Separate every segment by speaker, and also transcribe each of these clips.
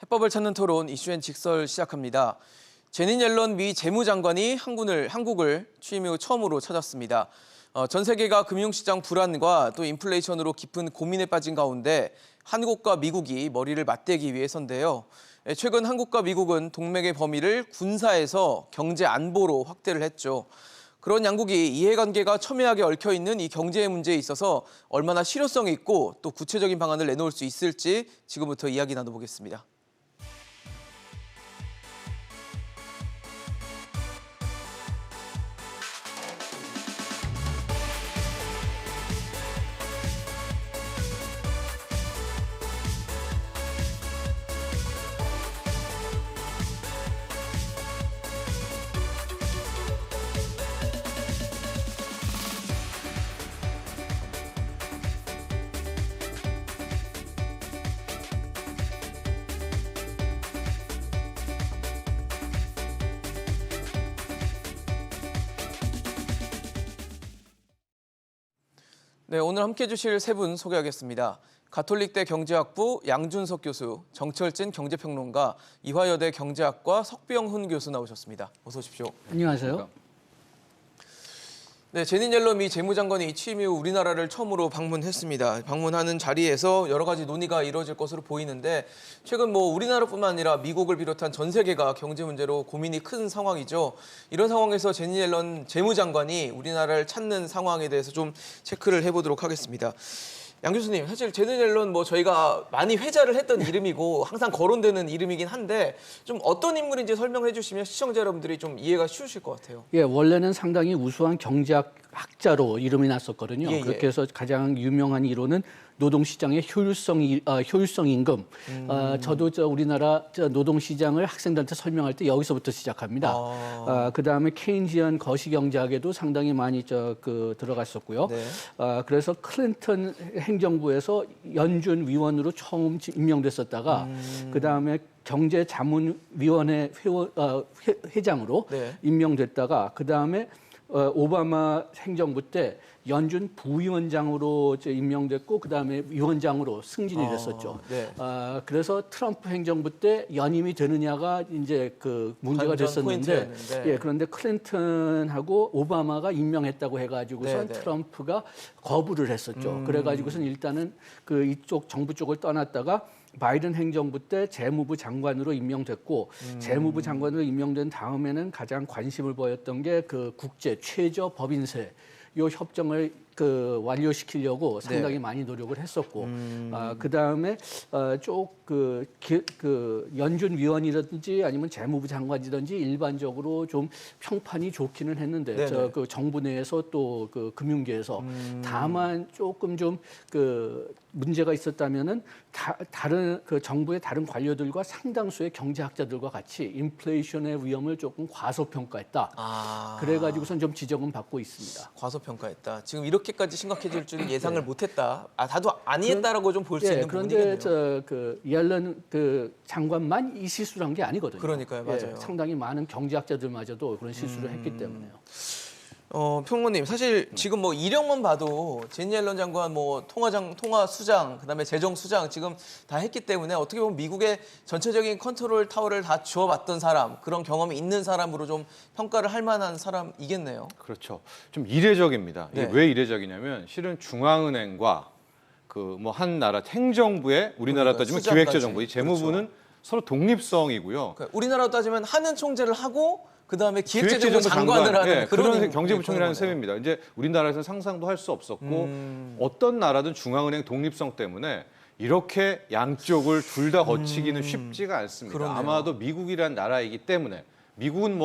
Speaker 1: 해법을 찾는 토론 이슈엔 직설 시작합니다. 제닛 옐런 미 재무장관이 한국을 취임 이후 처음으로 찾았습니다. 전 세계가 금융시장 불안과 또 인플레이션으로 깊은 고민에 빠진 가운데 한국과 미국이 머리를 맞대기 위해서인데요. 최근 한국과 미국은 동맹의 범위를 군사에서 경제 안보로 확대를 했죠. 그런 양국이 이해관계가 첨예하게 얽혀있는 이 경제 문제에 있어서 얼마나 실효성이 있고 또 구체적인 방안을 내놓을 수 있을지 지금부터 이야기 나눠보겠습니다. 네, 오늘 함께해 주실 세 분 소개하겠습니다. 가톨릭대 경제학부 양준석 교수, 정철진 경제평론가, 이화여대 경제학과 석병훈 교수 나오셨습니다. 어서 오십시오.
Speaker 2: 안녕하세요.
Speaker 1: 네, 제닛 옐런 미 재무장관이 취임 이후 우리나라를 처음으로 방문했습니다. 방문하는 자리에서 여러 가지 논의가 이루어질 것으로 보이는데 최근 우리나라뿐만 아니라 미국을 비롯한 전 세계가 경제 문제로 고민이 큰 상황이죠. 이런 상황에서 제닛 옐런 재무장관이 우리나라를 찾는 상황에 대해서 좀 체크를 해보도록 하겠습니다. 양 교수님, 사실 제닛 옐런 저희가 많이 회자를 했던 이름이고 항상 거론되는 이름이긴 한데 좀 어떤 인물인지 설명을 해주시면 시청자 여러분들이 좀 이해가 쉬우실 것 같아요.
Speaker 2: 예, 원래는 상당히 우수한 경제학자로 이름이 났었거든요.
Speaker 1: 예, 예.
Speaker 2: 그렇게 해서 가장 유명한 이론은 노동시장의 효율성 임금. 저도 우리나라 노동시장을 학생들한테 설명할 때 여기서부터 시작합니다. 그다음에 케인지안 거시경제학에도 상당히 많이 들어갔었고요.
Speaker 1: 네.
Speaker 2: 그래서 클린턴 행정부에서 연준 위원으로 처음 임명됐었다가 그다음에 경제자문위원회 회장으로
Speaker 1: 네.
Speaker 2: 임명됐다가 그다음에 오바마 행정부 때 연준 부위원장으로 임명됐고 그다음에 위원장으로 승진이 됐었죠.
Speaker 1: 네.
Speaker 2: 그래서 트럼프 행정부 때 연임이 되느냐가 이제 그 문제가
Speaker 1: 관전
Speaker 2: 됐었는데,
Speaker 1: 포인트였는데.
Speaker 2: 예, 그런데 클린턴하고 오바마가 임명했다고 해가지고선
Speaker 1: 네, 네.
Speaker 2: 트럼프가 거부를 했었죠. 그래가지고선 일단은 그 이쪽 정부 쪽을 떠났다가 바이든 행정부 때 재무부 장관으로 임명됐고 재무부 장관으로 임명된 다음에는 가장 관심을 보였던 게 그 국제 최저 법인세 요 협정을 완료시키려고 상당히 많이 노력을 했었고 그다음에 연준 위원이라든지 아니면 재무부 장관이든지 일반적으로 좀 평판이 좋기는 했는데 그 정부 내에서 또 그 금융계에서 다만 조금 좀 문제가 있었다면은 다른 그 정부의 다른 관료들과 상당수의 경제학자들과 같이 인플레이션의 위험을 조금 과소평가했다. 그래가지고선 좀 지적은 받고 있습니다.
Speaker 1: 과소평가했다. 지금 이렇게까지 심각해질 줄은 예상을 못했다. 다도 아니했다라고 좀 볼 수 있는 부분이겠네요.
Speaker 2: 그런데 옐런 장관만 이 실수를 한 게 아니거든요.
Speaker 1: 그러니까요, 맞아요.
Speaker 2: 상당히 많은 경제학자들마저도 그런 실수를 했기 때문에요.
Speaker 1: 평론님, 사실 지금 이력만 봐도 제닛 옐런 장관 통화수장, 그다음에 재정수장 지금 다 했기 때문에 어떻게 보면 미국의 전체적인 컨트롤 타워를 다 쥐어봤던 사람, 그런 경험이 있는 사람으로 좀 평가를 할 만한 사람이겠네요.
Speaker 3: 그렇죠. 좀 이례적입니다.
Speaker 1: 네.
Speaker 3: 이게 왜 이례적이냐면 실은 중앙은행과 한 나라 행정부의 우리나라 따지면
Speaker 1: 수장까지.
Speaker 3: 기획재정부, 이 재무부는 서로 독립성이고요.
Speaker 1: 그러니까 우리나라로 따지면 하는 총재를 하고 그다음에 기획재정부 장관을 하는
Speaker 3: 네, 그런 경제부총리라는
Speaker 1: 거네요.
Speaker 3: 셈입니다. 이제 우리나라에서는 상상도 할 수 없었고 어떤 나라든 중앙은행 독립성 때문에 이렇게 양쪽을 둘 다 거치기는 쉽지가 않습니다.
Speaker 1: 그러네요.
Speaker 3: 아마도 미국이란 나라이기 때문에 미국은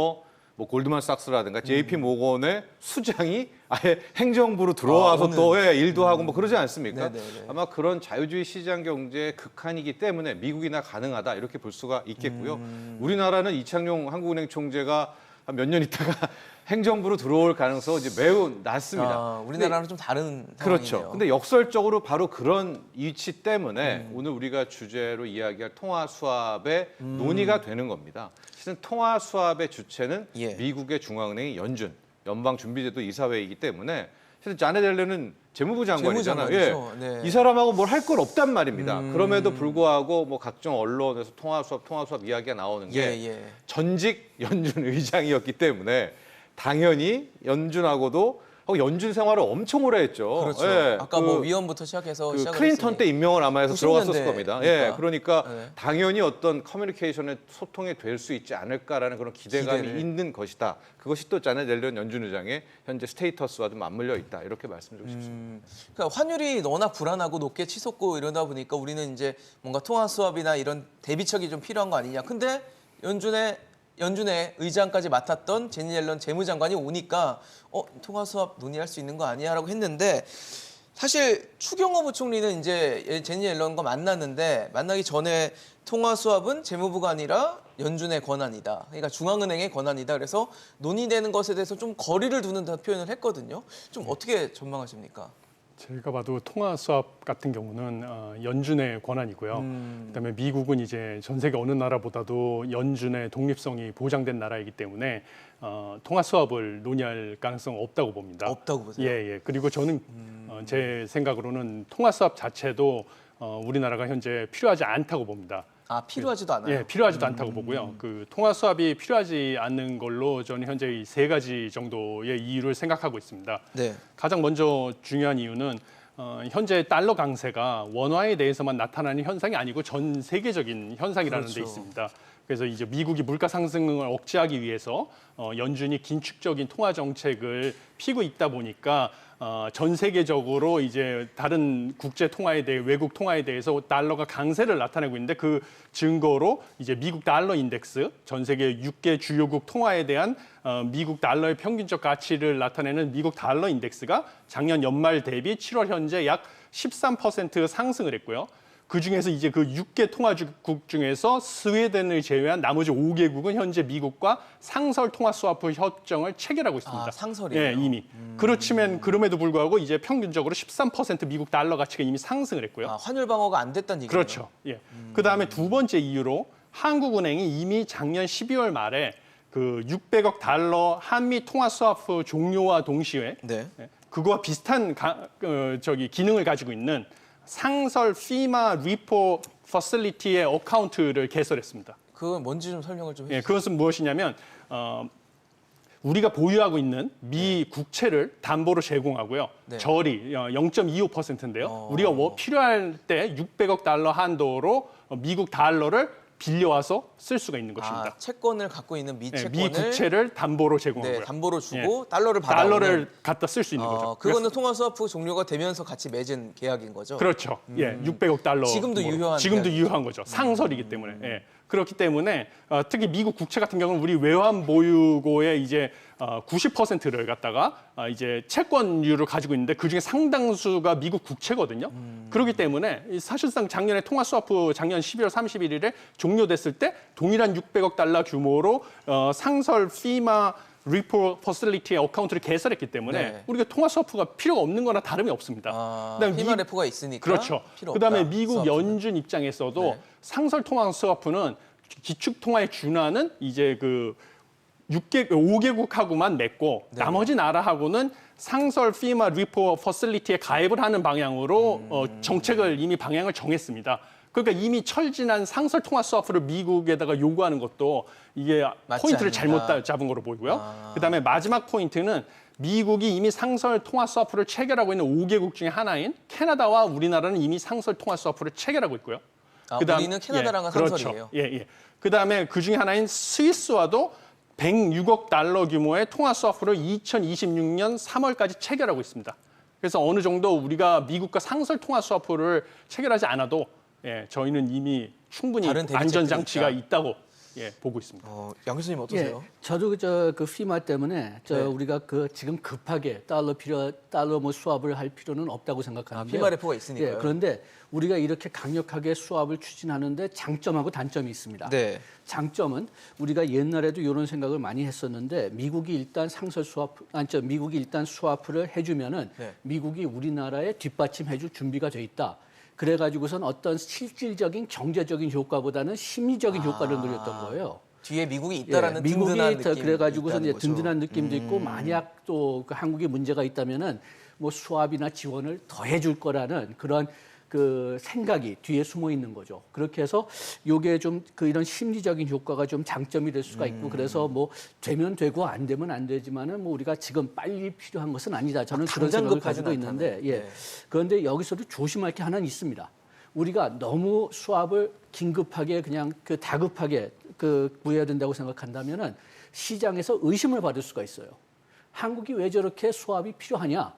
Speaker 3: 골드만삭스라든가 JP 모건의 수장이 아예 행정부로 들어와서 또 일도 하고 그러지 않습니까?
Speaker 1: 네네네.
Speaker 3: 아마 그런 자유주의 시장 경제의 극한이기 때문에 미국이나 가능하다 이렇게 볼 수가 있겠고요. 우리나라는 이창용 한국은행 총재가 몇 년 있다가 행정부로 들어올 가능성은 이제 매우 낮습니다.
Speaker 1: 우리나라랑 좀 다른
Speaker 3: 그렇죠.
Speaker 1: 상황이네요.
Speaker 3: 근데 역설적으로 바로 그런 위치 때문에 오늘 우리가 주제로 이야기할 통화 수합의 논의가 되는 겁니다. 실은 통화 수합의 주체는
Speaker 1: 예.
Speaker 3: 미국의 중앙은행인 연준, 연방준비제도 이사회이기 때문에 사실 자넷 옐런은 재무부 장관이잖아요.
Speaker 1: 재무장관이죠.
Speaker 3: 예.
Speaker 1: 네.
Speaker 3: 이 사람하고 뭘 할 건 없단 말입니다. 그럼에도 불구하고 뭐 각종 언론에서 통화 수업 이야기가 나오는 게
Speaker 1: 예.
Speaker 3: 전직 연준 의장이었기 때문에 당연히 연준하고도 연준 생활을 엄청 오래 했죠.
Speaker 1: 그렇죠.
Speaker 3: 예.
Speaker 1: 아까 뭐 위원부터 시작해서
Speaker 3: 그
Speaker 1: 시작을
Speaker 3: 클린턴
Speaker 1: 했으니.
Speaker 3: 때 임명을 아마 해서
Speaker 1: 90년대
Speaker 3: 들어갔었을 겁니다. 예,
Speaker 1: 니까.
Speaker 3: 그러니까
Speaker 1: 네.
Speaker 3: 당연히 어떤 커뮤니케이션의 소통이 될 수 있지 않을까라는 그런 기대감이
Speaker 1: 기대를.
Speaker 3: 있는 것이다. 그것이 또 자넷 옐런 연준 의장의 현재 스테이터스와도 맞물려 있다. 이렇게 말씀드리고 싶습니다.
Speaker 1: 그러니까 환율이 워낙 불안하고 높게 치솟고 이러다 보니까 우리는 이제 뭔가 통화 수합이나 이런 대비책이 좀 필요한 거 아니냐. 근데 연준의 의장까지 맡았던 제니 옐런 재무장관이 오니까 통화 수합 논의할 수 있는 거 아니야라고 했는데 사실 추경호 부총리는 이제 제니 옐런과 만났는데 만나기 전에 통화 수합은 재무부가 아니라 연준의 권한이다. 그러니까 중앙은행의 권한이다. 그래서 논의되는 것에 대해서 좀 거리를 두는 표현을 했거든요. 좀 어떻게 전망하십니까?
Speaker 4: 제가 봐도 통화 수합 같은 경우는 연준의 권한이고요. 그다음에 미국은 이제 전 세계 어느 나라보다도 연준의 독립성이 보장된 나라이기 때문에 통화 수합을 논의할 가능성은 없다고 봅니다.
Speaker 1: 없다고 보세요?
Speaker 4: 예. 그리고 저는 제 생각으로는 통화 수합 자체도 우리나라가 현재 필요하지 않다고 봅니다.
Speaker 1: 아, 필요하지도 않아요?
Speaker 4: 예, 필요하지도 않다고 보고요. 그 통화 수합이 필요하지 않는 걸로 저는 현재 이 세 가지 정도의 이유를 생각하고 있습니다.
Speaker 1: 네.
Speaker 4: 가장 먼저 중요한 이유는 현재 달러 강세가 원화에 대해서만 나타나는 현상이 아니고 전 세계적인 현상이라는
Speaker 1: 그렇죠.
Speaker 4: 데 있습니다. 그래서 이제 미국이 물가 상승을 억제하기 위해서 연준이 긴축적인 통화 정책을 피고 있다 보니까 전 세계적으로 이제 다른 국제 통화에 대해 외국 통화에 대해서 달러가 강세를 나타내고 있는데 그 증거로 이제 미국 달러 인덱스 전 세계 6개 주요국 통화에 대한 미국 달러의 평균적 가치를 나타내는 미국 달러 인덱스가 작년 연말 대비 7월 현재 약 13% 상승을 했고요. 그 중에서 이제 그 6개 통화국 중에서 스웨덴을 제외한 나머지 5개국은 현재 미국과 상설 통화 스와프 협정을 체결하고 있습니다.
Speaker 1: 아, 상설이에요?
Speaker 4: 예, 이미. 그렇지만 그럼에도 불구하고 이제 평균적으로 13% 미국 달러 가치가 이미 상승을 했고요.
Speaker 1: 아, 환율 방어가 안 됐다는 얘기죠?
Speaker 4: 그렇죠. 예. 그다음에 두 번째 이유로 한국은행이 이미 작년 12월 말에 그 600억 달러 한미 통화 스와프 종료와 동시에
Speaker 1: 네.
Speaker 4: 그거와 비슷한 기능을 가지고 있는 상설 피마 리포 퍼실리티의 어카운트를 개설했습니다.
Speaker 1: 그건 뭔지 좀 설명을 좀
Speaker 4: 예,
Speaker 1: 해주세요.
Speaker 4: 그것은 무엇이냐면 우리가 보유하고 있는 미 국채를 담보로 제공하고요.
Speaker 1: 네.
Speaker 4: 저리 0.25%인데요. 우리가 필요할 때 600억 달러 한도로 미국 달러를 빌려와서 쓸 수가 있는 것입니다.
Speaker 1: 아, 채권을 갖고 있는 미
Speaker 4: 예,
Speaker 1: 채권을
Speaker 4: 미 국채를 담보로 제공하고요.
Speaker 1: 네, 담보로 주고 달러를 받아
Speaker 4: 달러를 갖다 쓸 수 있는 거죠.
Speaker 1: 그거는 통화 스와프 종료가 되면서 같이 맺은 계약인 거죠.
Speaker 4: 그렇죠. 예, 600억 달러.
Speaker 1: 지금도 유효한
Speaker 4: 지금도
Speaker 1: 계약이죠.
Speaker 4: 유효한 거죠. 상설이기 때문에. 예. 그렇기 때문에 특히 미국 국채 같은 경우는 우리 외환 보유고의 이제 90%를 갖다가 이제 채권율을 가지고 있는데 그중에 상당수가 미국 국채거든요. 그렇기 때문에 사실상 작년에 통화 스와프 작년 12월 31일에 종료됐을 때 동일한 600억 달러 규모로 상설 피마 리포 퍼실리티의 어카운트를 개설했기 때문에
Speaker 1: 네.
Speaker 4: 우리가 통화 스와프가 필요가 없는 거나 다름이 없습니다.
Speaker 1: 아, 피마 레포가 있으니까
Speaker 4: 그렇죠.
Speaker 1: 필요
Speaker 4: 그다음에
Speaker 1: 없다,
Speaker 4: 미국
Speaker 1: 스와프는.
Speaker 4: 연준 입장에서도
Speaker 1: 네.
Speaker 4: 상설 통화 스와프는 기축 통화에 준하는 이제 그 5개국하고만 맺고
Speaker 1: 네.
Speaker 4: 나머지 나라하고는 상설 피마 리포 퍼실리티에 가입을 하는 방향으로 정책을 이미 방향을 정했습니다. 그러니까 이미 철진한 상설 통화 스와프를 미국에다가 요구하는 것도 이게
Speaker 1: 맞지
Speaker 4: 포인트를
Speaker 1: 않는다.
Speaker 4: 잘못 잡은 거로 보이고요. 그다음에 마지막 포인트는 미국이 이미 상설 통화 스와프를 체결하고 있는 5개국 중에 하나인 캐나다와 우리나라는 이미 상설 통화 스와프를 체결하고 있고요.
Speaker 1: 아,
Speaker 4: 그다음-
Speaker 1: 우리는 캐나다랑은
Speaker 4: 그렇죠.
Speaker 1: 상설이에요.
Speaker 4: 예. 그다음에 그 중에 하나인 스위스와도 106억 달러 규모의 통화 스와프를 2026년 3월까지 체결하고 있습니다. 그래서 어느 정도 우리가 미국과 상설 통화 스와프를 체결하지 않아도 저희는 이미 충분히
Speaker 1: 다른 대비책들이
Speaker 4: 안전 장치가
Speaker 1: 있다.
Speaker 4: 있다고 보고 있습니다.
Speaker 1: 양 교수님 어떠세요?
Speaker 2: 저도 그 피마 때문에
Speaker 1: 네.
Speaker 2: 우리가 지금 급하게 달러 뭐 수합을 할 필요는 없다고 생각하는데.
Speaker 1: 피마 레포가 있으니까요.
Speaker 2: 그런데 우리가 이렇게 강력하게 수합을 추진하는데 장점하고 단점이 있습니다.
Speaker 1: 네.
Speaker 2: 장점은 우리가 옛날에도 이런 생각을 많이 했었는데 미국이 일단 미국이 일단 수합을 해주면은
Speaker 1: 네.
Speaker 2: 미국이 우리나라에 뒷받침해줄 준비가 돼 있다. 그래가지고선 어떤 실질적인 경제적인 효과보다는 심리적인 효과를 누렸던 거예요.
Speaker 1: 뒤에 미국이 있다라는
Speaker 2: 미국이
Speaker 1: 든든한 느낌.
Speaker 2: 그래가지고서 이제 든든한 느낌도 있고 만약 또 그 한국에 문제가 있다면은 뭐 수합이나 지원을 더 해줄 거라는 그런 그 생각이 뒤에 숨어 있는 거죠. 그렇게 해서 요게 좀 그 이런 심리적인 효과가 좀 장점이 될 수가 있고 그래서 뭐 되면 되고 안 되면 안 되지만은 뭐 우리가 지금 빨리 필요한 것은 아니다. 저는 그런 생각을 가지고 있는데 예. 그런데 여기서도 조심할 게 하나는 있습니다. 우리가 너무 수합을 긴급하게 그냥 그 다급하게 그 구해야 된다고 생각한다면은 시장에서 의심을 받을 수가 있어요. 한국이 왜 저렇게 수합이 필요하냐?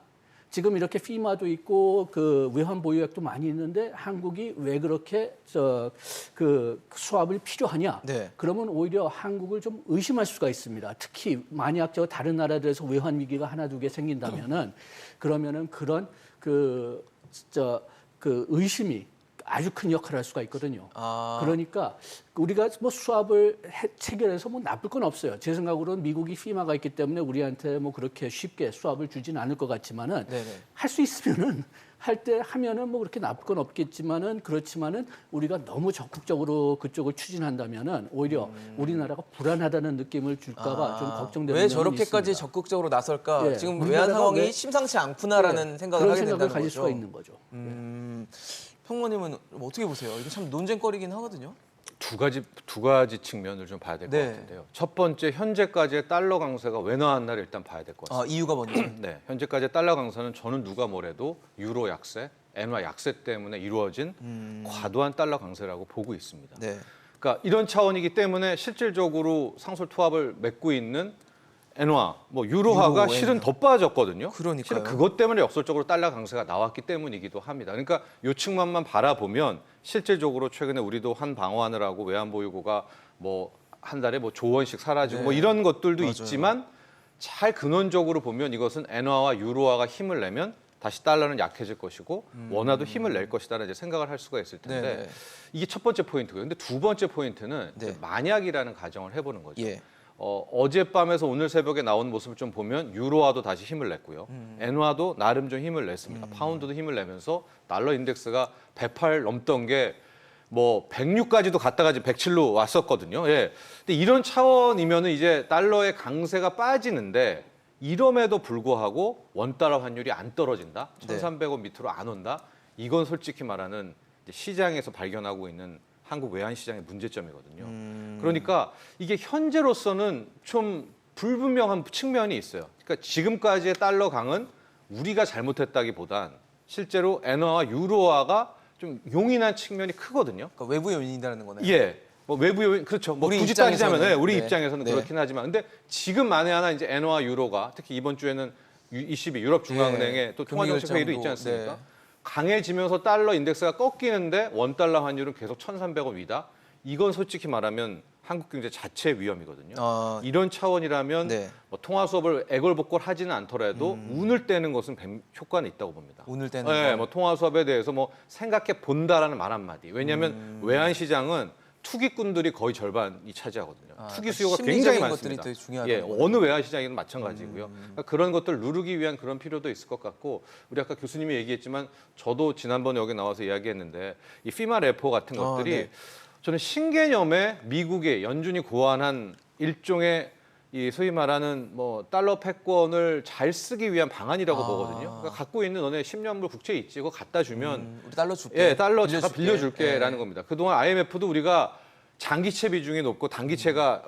Speaker 2: 지금 이렇게 피마도 있고 그 외환 보유액도 많이 있는데 한국이 왜 그렇게 그 수합을 필요하냐?
Speaker 1: 네.
Speaker 2: 그러면 오히려 한국을 좀 의심할 수가 있습니다. 특히 만약 저 다른 나라들에서 외환 위기가 하나 두 개 생긴다면은 그러면은 그런 그 의심이 아주 큰 역할을 할 수가 있거든요. 그러니까 우리가 뭐 수합을 체결해서 뭐 나쁠 건 없어요. 제 생각으로는 미국이 피마가 있기 때문에 우리한테 뭐 그렇게 쉽게 수합을 주진 않을 것 같지만은 할 수 있으면은 할 때 하면은 뭐 그렇게 나쁠 건 없겠지만은 그렇지만은 우리가 너무 적극적으로 그쪽을 추진한다면은 오히려 우리나라가 불안하다는 느낌을 줄까봐 좀 걱정되는
Speaker 1: 왜
Speaker 2: 점이
Speaker 1: 저렇게까지
Speaker 2: 있습니다.
Speaker 1: 적극적으로 나설까?
Speaker 2: 예,
Speaker 1: 지금
Speaker 2: 우리나라가
Speaker 1: 외환 상황이
Speaker 2: 왜-
Speaker 1: 심상치 않구나라는 생각을
Speaker 2: 그런
Speaker 1: 하게
Speaker 2: 생각을
Speaker 1: 된다는
Speaker 2: 가질
Speaker 1: 거죠.
Speaker 2: 수가 있는 거죠.
Speaker 1: 평모님은 어떻게 보세요? 이거 참 논쟁거리긴 하거든요.
Speaker 3: 두 가지 측면을 좀 봐야 될 것
Speaker 1: 네.
Speaker 3: 같은데요. 첫 번째, 현재까지의 달러 강세가 왜 나왔나를 일단 봐야 될 것 같습니다.
Speaker 1: 이유가 뭔지.
Speaker 3: 네, 현재까지의 달러 강세는 저는 누가 뭐래도 유로 약세, 엔화 약세 때문에 이루어진 과도한 달러 강세라고 보고 있습니다.
Speaker 1: 네.
Speaker 3: 그러니까 이런 차원이기 때문에 실질적으로 상설 투합을 맺고 있는 엔화, 뭐 유로화가
Speaker 1: 유로,
Speaker 3: 실은
Speaker 1: 엔화.
Speaker 3: 더 빠졌거든요.
Speaker 1: 그러니까요.
Speaker 3: 실은 그것 때문에 역설적으로 달러 강세가 나왔기 때문이기도 합니다. 그러니까 요 측면만 바라보면 실질적으로 최근에 우리도 한 방어하느라고 외환 보유고가 뭐 한 달에 뭐 조원씩 사라지고
Speaker 1: 네.
Speaker 3: 뭐 이런 것들도
Speaker 1: 맞아요.
Speaker 3: 있지만 잘 근원적으로 보면 이것은 엔화와 유로화가 힘을 내면 다시 달러는 약해질 것이고 원화도 힘을 낼 것이다라는 이제 생각을 할 수가 있을 텐데
Speaker 1: 네네.
Speaker 3: 이게 첫 번째 포인트고요. 근데 두 번째 포인트는 이제
Speaker 1: 네.
Speaker 3: 만약이라는 가정을 해보는 거죠.
Speaker 1: 예.
Speaker 3: 어젯밤에서 오늘 새벽에 나온 모습을 좀 보면 유로화도 다시 힘을 냈고요. 엔화도 나름 좀 힘을 냈습니다. 파운드도 힘을 내면서 달러 인덱스가 108 넘던 게 뭐 106까지도 갔다가 이제 107로 왔었거든요. 예. 근데 이런 차원이면은 이제 달러의 강세가 빠지는데 이럼에도 불구하고 원달러 환율이 안 떨어진다.
Speaker 1: 네.
Speaker 3: 1,300원 밑으로 안 온다. 이건 솔직히 말하는 이제 시장에서 발견하고 있는 한국 외환 시장의 문제점이거든요. 그러니까 이게 현재로서는 좀 불분명한 측면이 있어요. 그러니까 지금까지의 달러 강은 우리가 잘못했다기보단 실제로 엔화와 유로화가 좀 용인한 측면이 크거든요.
Speaker 1: 그러니까 외부 요인이라는 거네요.
Speaker 3: 예. 뭐 외부 요인 그렇죠. 뭐
Speaker 1: 우리
Speaker 3: 굳이 따지자면
Speaker 1: 입장에서는,
Speaker 3: 우리
Speaker 1: 네.
Speaker 3: 입장에서는
Speaker 1: 네.
Speaker 3: 그렇긴 하지만 근데 지금 만에 하나 이제 엔화와 유로가 특히 이번 주에는 ECB 유럽 중앙은행의
Speaker 1: 네.
Speaker 3: 또 통화정책 회의도 있지
Speaker 1: 금리결정도,
Speaker 3: 않습니까?
Speaker 1: 네.
Speaker 3: 강해지면서 달러 인덱스가 꺾이는데 원달러 환율은 계속 1,300원 위다. 이건 솔직히 말하면 한국 경제 자체의 위험이거든요. 이런 차원이라면
Speaker 1: 네.
Speaker 3: 뭐 통화 수업을 애걸복걸 하지는 않더라도 운을 떼는 것은 효과는 있다고 봅니다.
Speaker 1: 운을 떼는
Speaker 3: 네,
Speaker 1: 거.
Speaker 3: 뭐 통화 수업에 대해서 뭐 생각해 본다라는 말 한마디. 왜냐하면 외환 시장은 투기꾼들이 거의 절반이 차지하거든요. 투기 수요가
Speaker 1: 심리적인
Speaker 3: 굉장히
Speaker 1: 것들이
Speaker 3: 많습니다.
Speaker 1: 되게 중요하다는
Speaker 3: 예,
Speaker 1: 거네요.
Speaker 3: 어느 외환 시장이든 마찬가지고요. 그러니까 그런 것들 누르기 위한 그런 필요도 있을 것 같고 우리 아까 교수님이 얘기했지만 저도 지난번에 여기 나와서 이야기했는데 이 피마 레포 같은 것들이
Speaker 1: 네.
Speaker 3: 저는 신개념의 미국의 연준이 고안한 일종의 이 소위 말하는 뭐 달러 패권을 잘 쓰기 위한 방안이라고 보거든요. 그러니까 갖고 있는 너네 10년물 국채 있지, 그거 갖다 주면
Speaker 1: 우리 달러 줄게.
Speaker 3: 예, 달러 잠깐 빌려줄게라는
Speaker 1: 예.
Speaker 3: 겁니다. 그동안 IMF도 우리가 장기채 비중이 높고 단기채가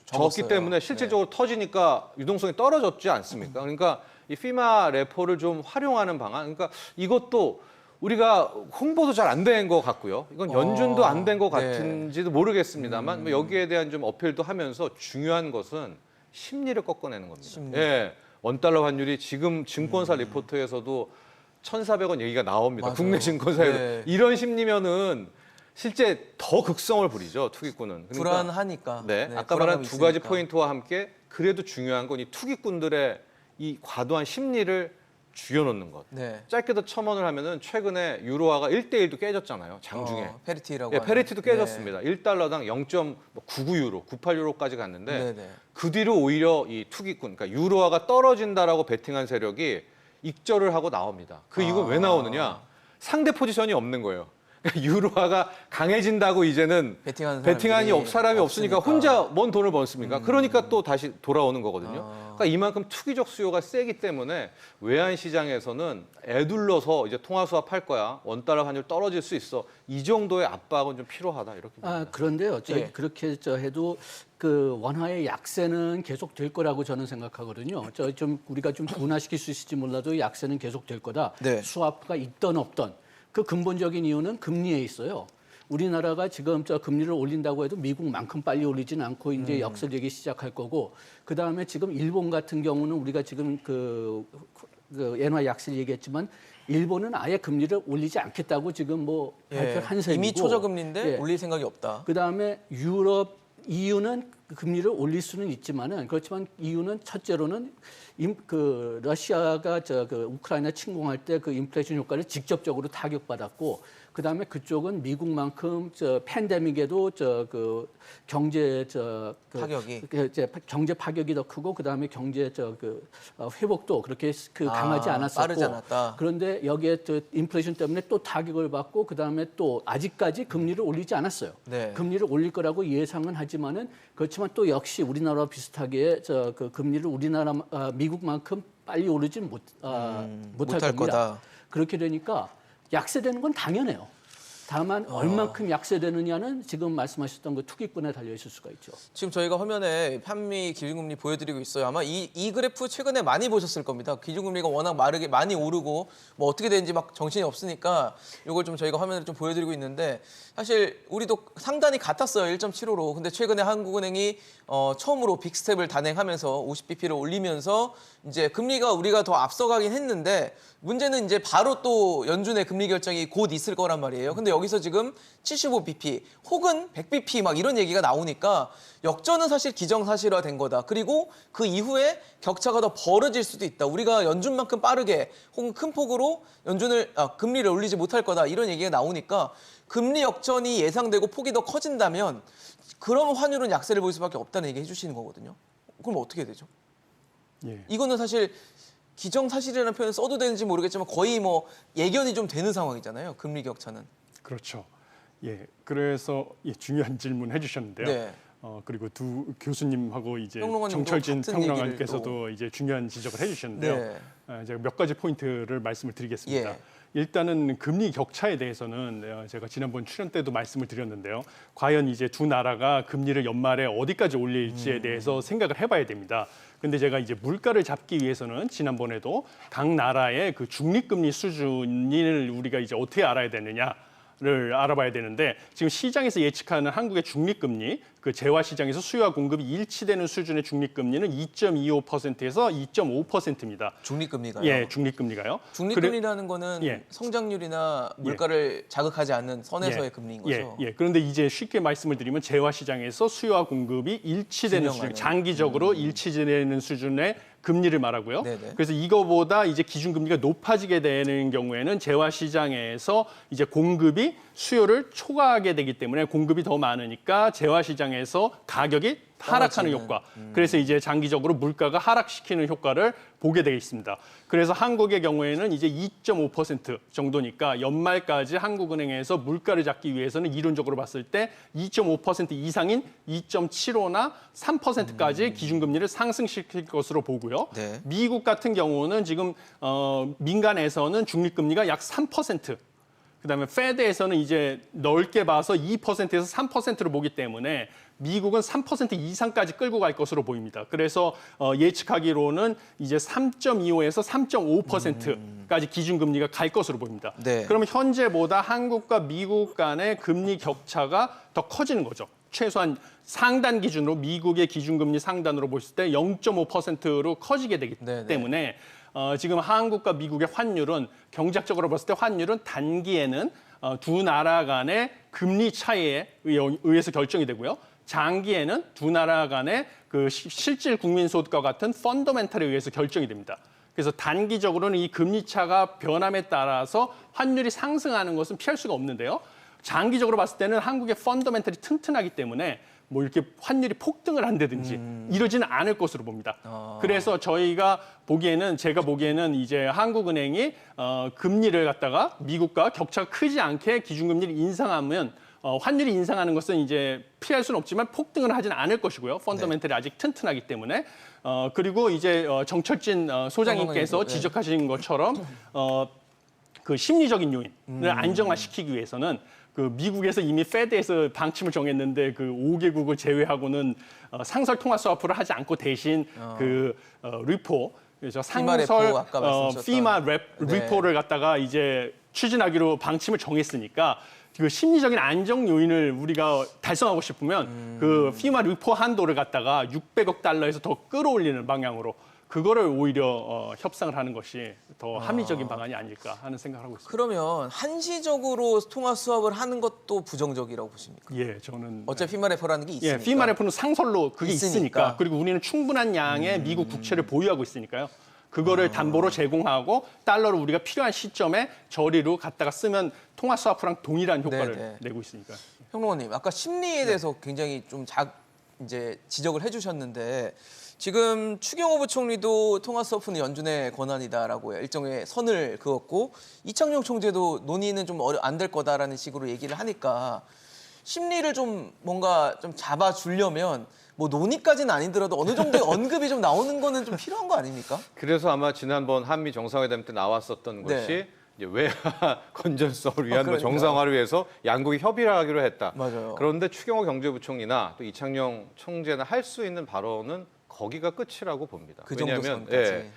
Speaker 3: 적기
Speaker 1: 적었어요.
Speaker 3: 때문에 실질적으로 터지니까 유동성이 떨어졌지 않습니까? 그러니까 이 피마 레포를 좀 활용하는 방안, 그러니까 이것도 우리가 홍보도 잘 안 된 것 같고요. 이건 연준도 안 된 것
Speaker 1: 네.
Speaker 3: 같은지도 모르겠습니다만 뭐 여기에 대한 좀 어필도 하면서 중요한 것은 심리를 꺾어내는 겁니다.
Speaker 1: 심리.
Speaker 3: 예, 원달러 환율이 지금 증권사 리포트에서도 1,400원 얘기가 나옵니다.
Speaker 1: 맞아요.
Speaker 3: 국내 증권사에서
Speaker 1: 네.
Speaker 3: 이런 심리면은 실제 더 극성을 부리죠, 투기꾼은. 그러니까
Speaker 1: 불안하니까.
Speaker 3: 네, 아까 말한 두 가지 포인트와 함께 그래도 중요한 건 이 투기꾼들의 이 과도한 심리를 죽여놓는 것.
Speaker 1: 네.
Speaker 3: 짧게도 첨언을 하면은 최근에 유로화가 1대1도 깨졌잖아요, 장중에.
Speaker 1: 페리티라고.
Speaker 3: 예,
Speaker 1: 하는.
Speaker 3: 페리티도 깨졌습니다. 1달러당 0.99유로, 98유로까지 갔는데
Speaker 1: 네. 네.
Speaker 3: 그 뒤로 오히려 이 투기꾼, 그러니까 유로화가 떨어진다라고 베팅한 세력이 익절을 하고 나옵니다. 그 이유가 왜 나오느냐? 상대 포지션이 없는 거예요. 그러니까 유로화가 강해진다고 이제는
Speaker 1: 베팅하는
Speaker 3: 베팅하니 사람이 없으니까 혼자 뭔 돈을 벌습니까?
Speaker 1: 음.
Speaker 3: 그러니까 또 다시 돌아오는 거거든요. 그러니까 이만큼 투기적 수요가 세기 때문에 외환 시장에서는 애둘러서 이제 통화 수합할 거야. 원달러 환율 떨어질 수 있어. 이 정도의 압박은 좀 필요하다 이렇게 봅니다.
Speaker 2: 그런데요.
Speaker 1: 예.
Speaker 2: 그렇게 해도 그 원화의 약세는 계속 될 거라고 저는 생각하거든요. 우리가 좀 둔화시킬 수 있을지 몰라도 약세는 계속 될 거다.
Speaker 1: 네.
Speaker 2: 수화가 있던 없던 그 근본적인 이유는 금리에 있어요. 우리나라가 지금 금리를 올린다고 해도 미국만큼 빨리 올리진 않고 이제 역설되기 시작할 거고, 그 다음에 지금 일본 같은 경우는 우리가 지금 그 엔화 약세를 얘기했지만 일본은 아예 금리를 올리지 않겠다고 지금 뭐 발표한 셈이고,
Speaker 1: 이미 초저금리인데
Speaker 2: 예.
Speaker 1: 올릴 생각이 없다.
Speaker 2: 그 다음에 유럽, EU는 금리를 올릴 수는 있지만은 그렇지만 EU는 첫째로는 러시아가 우크라이나 침공할 때 그 인플레이션 효과를 직접적으로 타격받았고, 그 다음에 그쪽은 미국만큼 팬데믹에도 경제
Speaker 1: 파격이?
Speaker 2: 경제 파격이 더 크고, 그 다음에 경제 회복도 그렇게 강하지 않았었고,
Speaker 1: 빠르지 않았다.
Speaker 2: 그런데 여기에 인플레이션 때문에 또 타격을 받고, 그 다음에 또 아직까지 금리를 올리지 않았어요.
Speaker 1: 네.
Speaker 2: 금리를 올릴 거라고 예상은 하지만은, 그렇지만 또 역시 우리나라와 비슷하게 금리를 미국만큼 빨리 오르진 못할
Speaker 1: 못할
Speaker 2: 겁니다.
Speaker 1: 거다.
Speaker 2: 그렇게 되니까 약세되는 건 당연해요. 다만 얼만큼 약세되느냐는 지금 말씀하셨던 그 투기꾼에 달려 있을 수가 있죠.
Speaker 1: 지금 저희가 화면에 한미 기준금리 보여드리고 있어요. 아마 이 그래프 최근에 많이 보셨을 겁니다. 기준금리가 워낙 많이 오르고 뭐 어떻게 되는지 막 정신이 없으니까 이걸 좀 저희가 화면을 좀 보여드리고 있는데, 사실 우리도 상단이 같았어요. 1.75로. 근데 최근에 한국은행이 처음으로 빅스텝을 단행하면서 50bp를 올리면서 이제 금리가 우리가 더 앞서가긴 했는데, 문제는 이제 바로 또 연준의 금리 결정이 곧 있을 거란 말이에요. 근데 여기서 지금 75bp 혹은 100bp 막 이런 얘기가 나오니까 역전은 사실 기정사실화된 거다. 그리고 그 이후에 격차가 더 벌어질 수도 있다. 우리가 연준만큼 빠르게 혹은 큰 폭으로 금리를 올리지 못할 거다. 이런 얘기가 나오니까 금리 역전이 예상되고 폭이 더 커진다면 그럼 환율은 약세를 보일 수밖에 없다는 얘기 해주시는 거거든요. 그럼 어떻게 되죠?
Speaker 4: 예.
Speaker 1: 이거는 사실 기정사실이라는 표현 써도 되는지 모르겠지만 거의 뭐 예견이 좀 되는 상황이잖아요. 금리 격차는.
Speaker 4: 그렇죠. 예, 그래서 중요한 질문 해주셨는데요.
Speaker 1: 네.
Speaker 4: 그리고 두 교수님하고 이제
Speaker 1: 평론가님도
Speaker 4: 정철진
Speaker 1: 같은 얘기를
Speaker 4: 평론가님께서도 이제 중요한 지적을 해주셨는데요.
Speaker 1: 네.
Speaker 4: 제가 몇 가지 포인트를 말씀을 드리겠습니다.
Speaker 1: 예.
Speaker 4: 일단은 금리 격차에 대해서는 제가 지난번 출연 때도 말씀을 드렸는데요. 과연 이제 두 나라가 금리를 연말에 어디까지 올릴지에 대해서 생각을 해봐야 됩니다. 근데 제가 이제 물가를 잡기 위해서는 지난번에도 각 나라의 그 중립금리 수준을 우리가 이제 어떻게 알아야 되느냐를 알아봐야 되는데, 지금 시장에서 예측하는 한국의 중립금리, 그 재화 시장에서 수요와 공급이 일치되는 수준의 중립금리는 2.25%에서 2.5%입니다.
Speaker 1: 중립금리가요?
Speaker 4: 예, 중립금리가요.
Speaker 1: 중립금리라는 거는
Speaker 4: 예.
Speaker 1: 성장률이나 물가를 자극하지 않는 선에서의 금리인 거죠?
Speaker 4: 예. 그런데 이제 쉽게 말씀을 드리면 재화 시장에서 수요와 공급이 일치되는 수준, 장기적으로 일치되는 수준의 금리를 말하고요.
Speaker 1: 네네.
Speaker 4: 그래서 이거보다 이제 기준금리가 높아지게 되는 경우에는 재화 시장에서 이제 공급이 수요를 초과하게 되기 때문에 공급이 더 많으니까 재화 시장에서 가격이 하락하는
Speaker 1: 떨어지는.
Speaker 4: 효과. 그래서 이제 장기적으로 물가가 하락시키는 효과를 보게 되어 있습니다. 그래서 한국의 경우에는 이제 2.5% 정도니까 연말까지 한국은행에서 물가를 잡기 위해서는 이론적으로 봤을 때 2.5% 이상인 2.75나 3%까지 기준금리를 상승시킬 것으로 보고요.
Speaker 1: 네.
Speaker 4: 미국 같은 경우는 지금 민간에서는 중립금리가 약 3%. 그다음에 페드에서는 이제 넓게 봐서 2%에서 3%로 보기 때문에 미국은 3% 이상까지 끌고 갈 것으로 보입니다. 그래서 예측하기로는 이제 3.25에서 3.5%까지 기준금리가 갈 것으로 보입니다.
Speaker 1: 네.
Speaker 4: 그러면 현재보다 한국과 미국 간의 금리 격차가 더 커지는 거죠. 최소한 상단 기준으로 미국의 기준금리 상단으로 보실 때 0.5%로 커지게 되기
Speaker 1: 네네.
Speaker 4: 때문에 지금 한국과 미국의 환율은 경제학적으로 봤을 때 환율은 단기에는 두 나라 간의 금리 차이에 의해서 결정이 되고요. 장기에는 두 나라 간의 그 실질 국민 소득과 같은 펀더멘탈에 의해서 결정이 됩니다. 그래서 단기적으로는 이 금리 차가 변함에 따라서 환율이 상승하는 것은 피할 수가 없는데요. 장기적으로 봤을 때는 한국의 펀더멘탈이 튼튼하기 때문에 뭐 이렇게 환율이 폭등을 한다든지 이러지는 않을 것으로 봅니다. 그래서 제가 보기에는 이제 한국은행이 금리를 갖다가 미국과 격차가 크지 않게 기준금리를 인상하면 환율이 인상하는 것은 이제 피할 수는 없지만 폭등을 하지는 않을 것이고요. 펀더멘털이 아직 튼튼하기 때문에. 그리고 이제 정철진 소장님께서 지적하신 것처럼 그 심리적인 요인을 안정화시키기 위해서는 그 미국에서 이미 페드에서 방침을 정했는데 그 5개국을 제외하고는 상설 통화 스와프를 하지 않고 대신 리포 그래서 상설 피마 리포를 갖다가 이제 추진하기로 방침을 정했으니까 그 심리적인 안정 요인을 우리가 달성하고 싶으면 그 피마 리포 한도를 갖다가 600억 달러에서 더 끌어올리는 방향으로 그거를 오히려 협상을 하는 것이 더 합리적인 방안이 아닐까 하는 생각을 하고 있습니다.
Speaker 1: 그러면 한시적으로 통화 수합을 하는 것도 부정적이라고 보십니까?
Speaker 4: 예, 저는
Speaker 1: 어차피 피마 레포라는 게 있으니까.
Speaker 4: 예, 피마 레포는 상설로 그게 있으니까. 그리고 우리는 충분한 양의 미국 국채를 보유하고 있으니까요. 그거를 담보로 제공하고 달러를 우리가 필요한 시점에 저리로 갖다가 쓰면 통화 스와프랑 동일한 효과를 내고 있으니까.
Speaker 1: 평론가님, 아까 심리에 대해서 굉장히 좀 이제 지적을 해주셨는데 지금 추경호 부총리도 통화 스와프는 연준의 권한이다라고 일정의 선을 그었고 이창용 총재도 논의는 좀 안 될 거다라는 식으로 얘기를 하니까 심리를 좀 뭔가 좀 잡아주려면 뭐 논의까지는 아니더라도 어느 정도의 언급이 좀 나오는 거는 좀 필요한 거 아닙니까?
Speaker 3: 그래서 아마 지난번 한미 정상회담 때 나왔었던 것이 이제 외화 건전성을 위한 뭐 정상화를 위해서 양국이 협의를 하기로 했다.
Speaker 1: 맞아요.
Speaker 3: 그런데 추경호 경제부총리나 또 이창용 총재는 할 수 있는 발언은 거기가 끝이라고 봅니다.
Speaker 1: 그 정도
Speaker 3: 왜냐하면
Speaker 1: 선까지.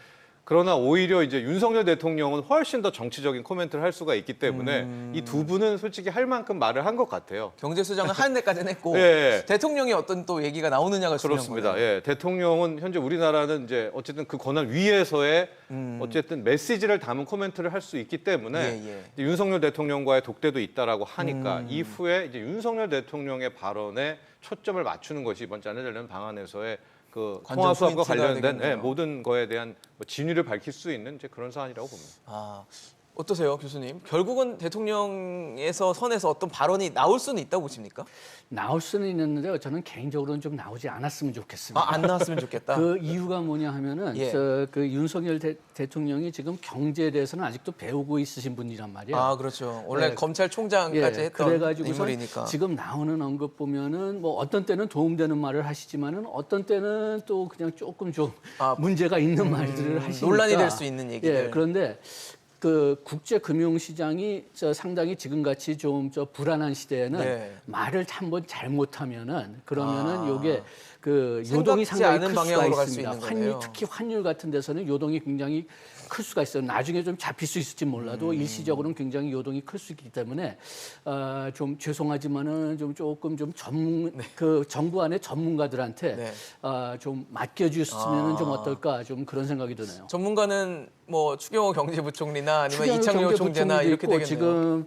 Speaker 3: 그러나 오히려 이제 윤석열 대통령은 훨씬 더 정치적인 코멘트를 할 수가 있기 때문에 이 두 분은 솔직히 할 만큼 말을 한 것 같아요.
Speaker 1: 경제수장은 하는 데까지는 했고 대통령이 어떤 또 얘기가 나오느냐가 중요한
Speaker 3: 그렇습니다.
Speaker 1: 거예요.
Speaker 3: 예, 대통령은 현재 우리나라는 이제 어쨌든 그 권한 위에서의 어쨌든 메시지를 담은 코멘트를 할 수 있기 때문에 이제 윤석열 대통령과의 독대도 있다라고 하니까 이후에 이제 윤석열 대통령의 발언에 초점을 맞추는 것이 이번 짜내려는 방안에서의 그 통화 수합과 관련된 모든 거에 대한 진위를 밝힐 수 있는 이제 그런 사안이라고 봅니다.
Speaker 1: 아, 어떠세요, 교수님? 결국은 대통령에서 선에서 어떤 발언이 나올 수는 있다고 보십니까?
Speaker 2: 나올 수는 있는데 저는 개인적으로는 좀 나오지 않았으면 좋겠습니다.
Speaker 1: 안 나왔으면 좋겠다.
Speaker 2: 그 이유가 뭐냐 하면은 그 윤석열 대통령이 지금 경제에 대해서는 아직도 배우고 있으신 분이란 말이에요.
Speaker 1: 아, 그렇죠. 원래 검찰총장까지 했던
Speaker 2: 그래가지고서
Speaker 1: 인물이니까.
Speaker 2: 지금 나오는 언급 보면은 뭐 어떤 때는 도움되는 말을 하시지만은 어떤 때는 또 그냥 조금 좀 문제가 있는 말들을 하시니까
Speaker 1: 논란이 될 수 있는 얘기들.
Speaker 2: 그런데 그 국제 금융 시장이 상당히 지금같이 좀 불안한 시대에는 말을 한번 잘못하면은 그러면은 요게 그 요동이 상당히 클 수가 있습니다. 환율, 특히 환율 같은 데서는 요동이 굉장히 클 수가 있어요. 나중에 좀 잡힐 수 있을지 몰라도 일시적으로는 굉장히 요동이 클 수 있기 때문에 좀 죄송하지만은 좀 조금 좀 그 정부 안의 전문가들한테 좀 맡겨주셨으면 좀 어떨까 좀 그런 생각이 드네요.
Speaker 1: 전문가는 뭐 추경호 경제부총리나 아니면 이창용 총재나 이렇게 되겠네요.
Speaker 2: 지금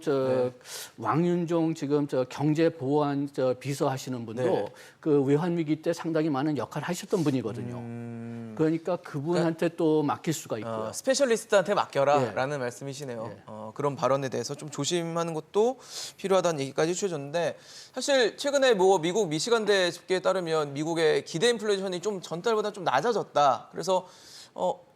Speaker 2: 왕윤종 지금 경제보안 비서하시는 분도 그 외환위기 때 상당히 많은 역할을 하셨던 분이거든요. 그러니까 그분한테 또 맡길 수가 있고요.
Speaker 1: 스페셜리스트한테 맡겨라라는 말씀이시네요. 그런 발언에 대해서 좀 조심하는 것도 필요하다는 얘기까지 해주셨는데 사실 최근에 뭐 미국 미시간대 집계에 따르면 미국의 기대 인플레이션이 좀 전달보다 좀 낮아졌다. 그래서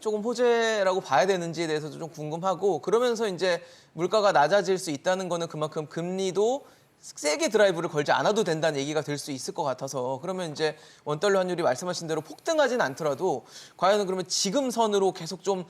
Speaker 1: 조금 호재라고 봐야 되는지에 대해서도 좀 궁금하고 그러면서 이제 물가가 낮아질 수 있다는 거는 그만큼 금리도 세게 드라이브를 걸지 않아도 된다는 얘기가 될 수 있을 것 같아서 그러면 이제 원달러 환율이 말씀하신 대로 폭등하진 않더라도 과연 그러면 지금 선으로 계속 좀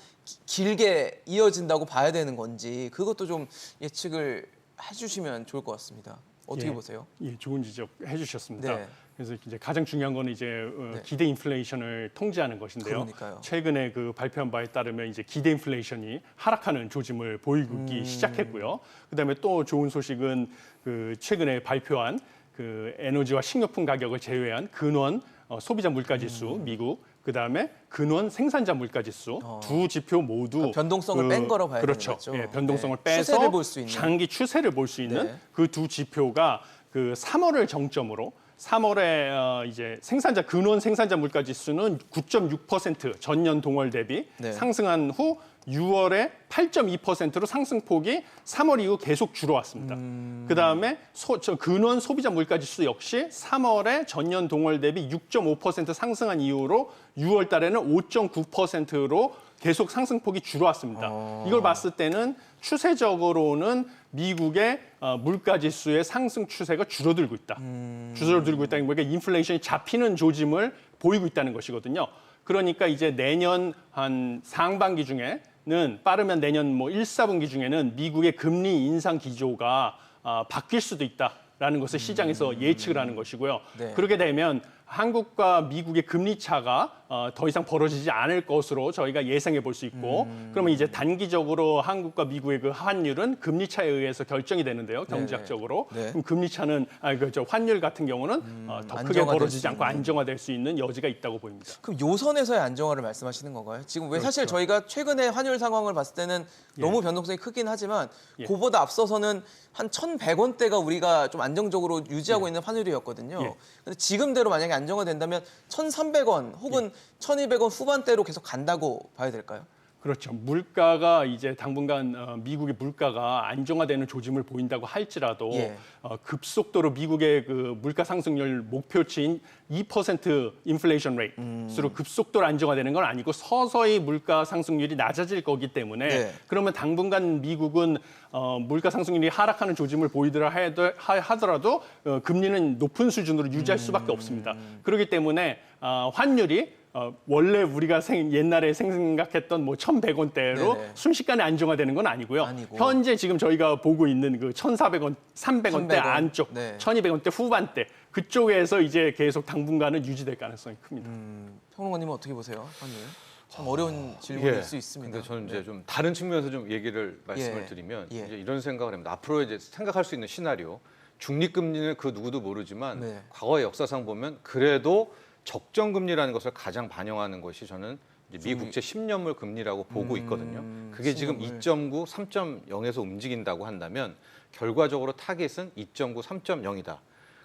Speaker 1: 길게 이어진다고 봐야 되는 건지 그것도 좀 예측을 해주시면 좋을 것 같습니다. 어떻게 보세요?
Speaker 4: 예, 좋은 지적 해주셨습니다.
Speaker 1: 네.
Speaker 4: 그래서 이제 가장 중요한 거는 이제 기대 인플레이션을 통제하는 것인데요.
Speaker 1: 그러니까요.
Speaker 4: 최근에 그 발표한 바에 따르면 이제 기대 인플레이션이 하락하는 조짐을 보이기 시작했고요. 그다음에 또 좋은 소식은 그 최근에 발표한 그 에너지와 식료품 가격을 제외한 근원 소비자 물가지수 미국 그다음에 근원 생산자 물가지수 두 지표 모두
Speaker 1: 그러니까 변동성을 뺀 거로 봐야 되는 거죠.
Speaker 4: 그렇죠. 예, 변동성을 빼서
Speaker 1: 추세를 볼 수 있는.
Speaker 4: 장기 추세를 볼 수 있는 그 두 지표가 그 3월을 정점으로 3월에 이제 근원 생산자 물가 지수는 9.6% 전년 동월 대비 상승한 후 6월에 8.2%로 상승폭이 3월 이후 계속 줄어왔습니다. 그다음에 근원 소비자 물가지수 역시 3월에 전년 동월 대비 6.5% 상승한 이후로 6월 달에는 5.9%로 계속 상승폭이 줄어왔습니다. 이걸 봤을 때는 추세적으로는 미국의 물가지수의 상승 추세가 줄어들고 있다. 줄어들고 있다는 게 인플레이션이 잡히는 조짐을 보이고 있다는 것이거든요. 그러니까 이제 내년 한 상반기 중에는 빠르면 내년 뭐 1, 4분기 중에는 미국의 금리 인상 기조가 바뀔 수도 있다라는 것을 시장에서 예측을 하는 것이고요.
Speaker 1: 네.
Speaker 4: 그렇게 되면 한국과 미국의 금리 차가 더 이상 벌어지지 않을 것으로 저희가 예상해 볼 수 있고 그러면 이제 단기적으로 한국과 미국의 그 환율은 금리 차에 의해서 결정이 되는데요. 경제학적으로.
Speaker 1: 네.
Speaker 4: 그럼 금리 차는 환율 같은 경우는 더 크게
Speaker 1: 안정화될
Speaker 4: 벌어지지
Speaker 1: 수
Speaker 4: 않고
Speaker 1: 있는.
Speaker 4: 안정화될 수 있는 여지가 있다고 보입니다.
Speaker 1: 그럼 요선에서의 안정화를 말씀하시는 건가요? 지금 왜 사실
Speaker 4: 그렇죠.
Speaker 1: 저희가 최근에 환율 상황을 봤을 때는 너무 변동성이 크긴 하지만 그보다 앞서서는 한 1,100원대가 우리가 좀 안정적으로 유지하고 있는 환율이었거든요.
Speaker 4: 예.
Speaker 1: 근데 지금대로 만약에 안정화된다면 1,300원 혹은 1,200원 후반대로 계속 간다고 봐야 될까요?
Speaker 4: 그렇죠. 물가가 이제 당분간 미국의 물가가 안정화되는 조짐을 보인다고 할지라도
Speaker 1: 예.
Speaker 4: 급속도로 미국의 그 물가 상승률 목표치인 2% 인플레이션 레이트로 급속도로 안정화되는 건 아니고 서서히 물가 상승률이 낮아질 거기 때문에
Speaker 1: 네.
Speaker 4: 그러면 당분간 미국은 물가 상승률이 하락하는 조짐을 보이더라 하더라도 금리는 높은 수준으로 유지할 수밖에 없습니다. 그렇기 때문에 환율이 원래 우리가 옛날에 생각했던 뭐 1,100원대로
Speaker 1: 네네.
Speaker 4: 순식간에 안정화되는 건 아니고요.
Speaker 1: 아니고.
Speaker 4: 현재 지금 저희가 보고 있는 그 1,400원, 300원대
Speaker 1: 300원.
Speaker 4: 안쪽,
Speaker 1: 네.
Speaker 4: 1,200원대 후반대 그쪽에서 이제 계속 당분간은 유지될 가능성이 큽니다.
Speaker 1: 평론가님은 어떻게 보세요? 환율? 참 어려운 질문일
Speaker 3: 예.
Speaker 1: 수 있습니다.
Speaker 3: 근데 저는 이제 좀 다른 측면에서 좀 얘기를 말씀을
Speaker 1: 예.
Speaker 3: 드리면
Speaker 1: 예.
Speaker 3: 이제 이런 생각을 합니다. 앞으로 이제 생각할 수 있는 시나리오, 중립금리는 그 누구도 모르지만
Speaker 1: 네.
Speaker 3: 과거의 역사상 보면 그래도 적정금리라는 것을 가장 반영하는 것이 저는 이제 미 국채 10년물 금리라고 보고 있거든요. 그게 지금 2.9, 3.0에서 움직인다고 한다면 결과적으로 타겟은 2.9, 3.0이다.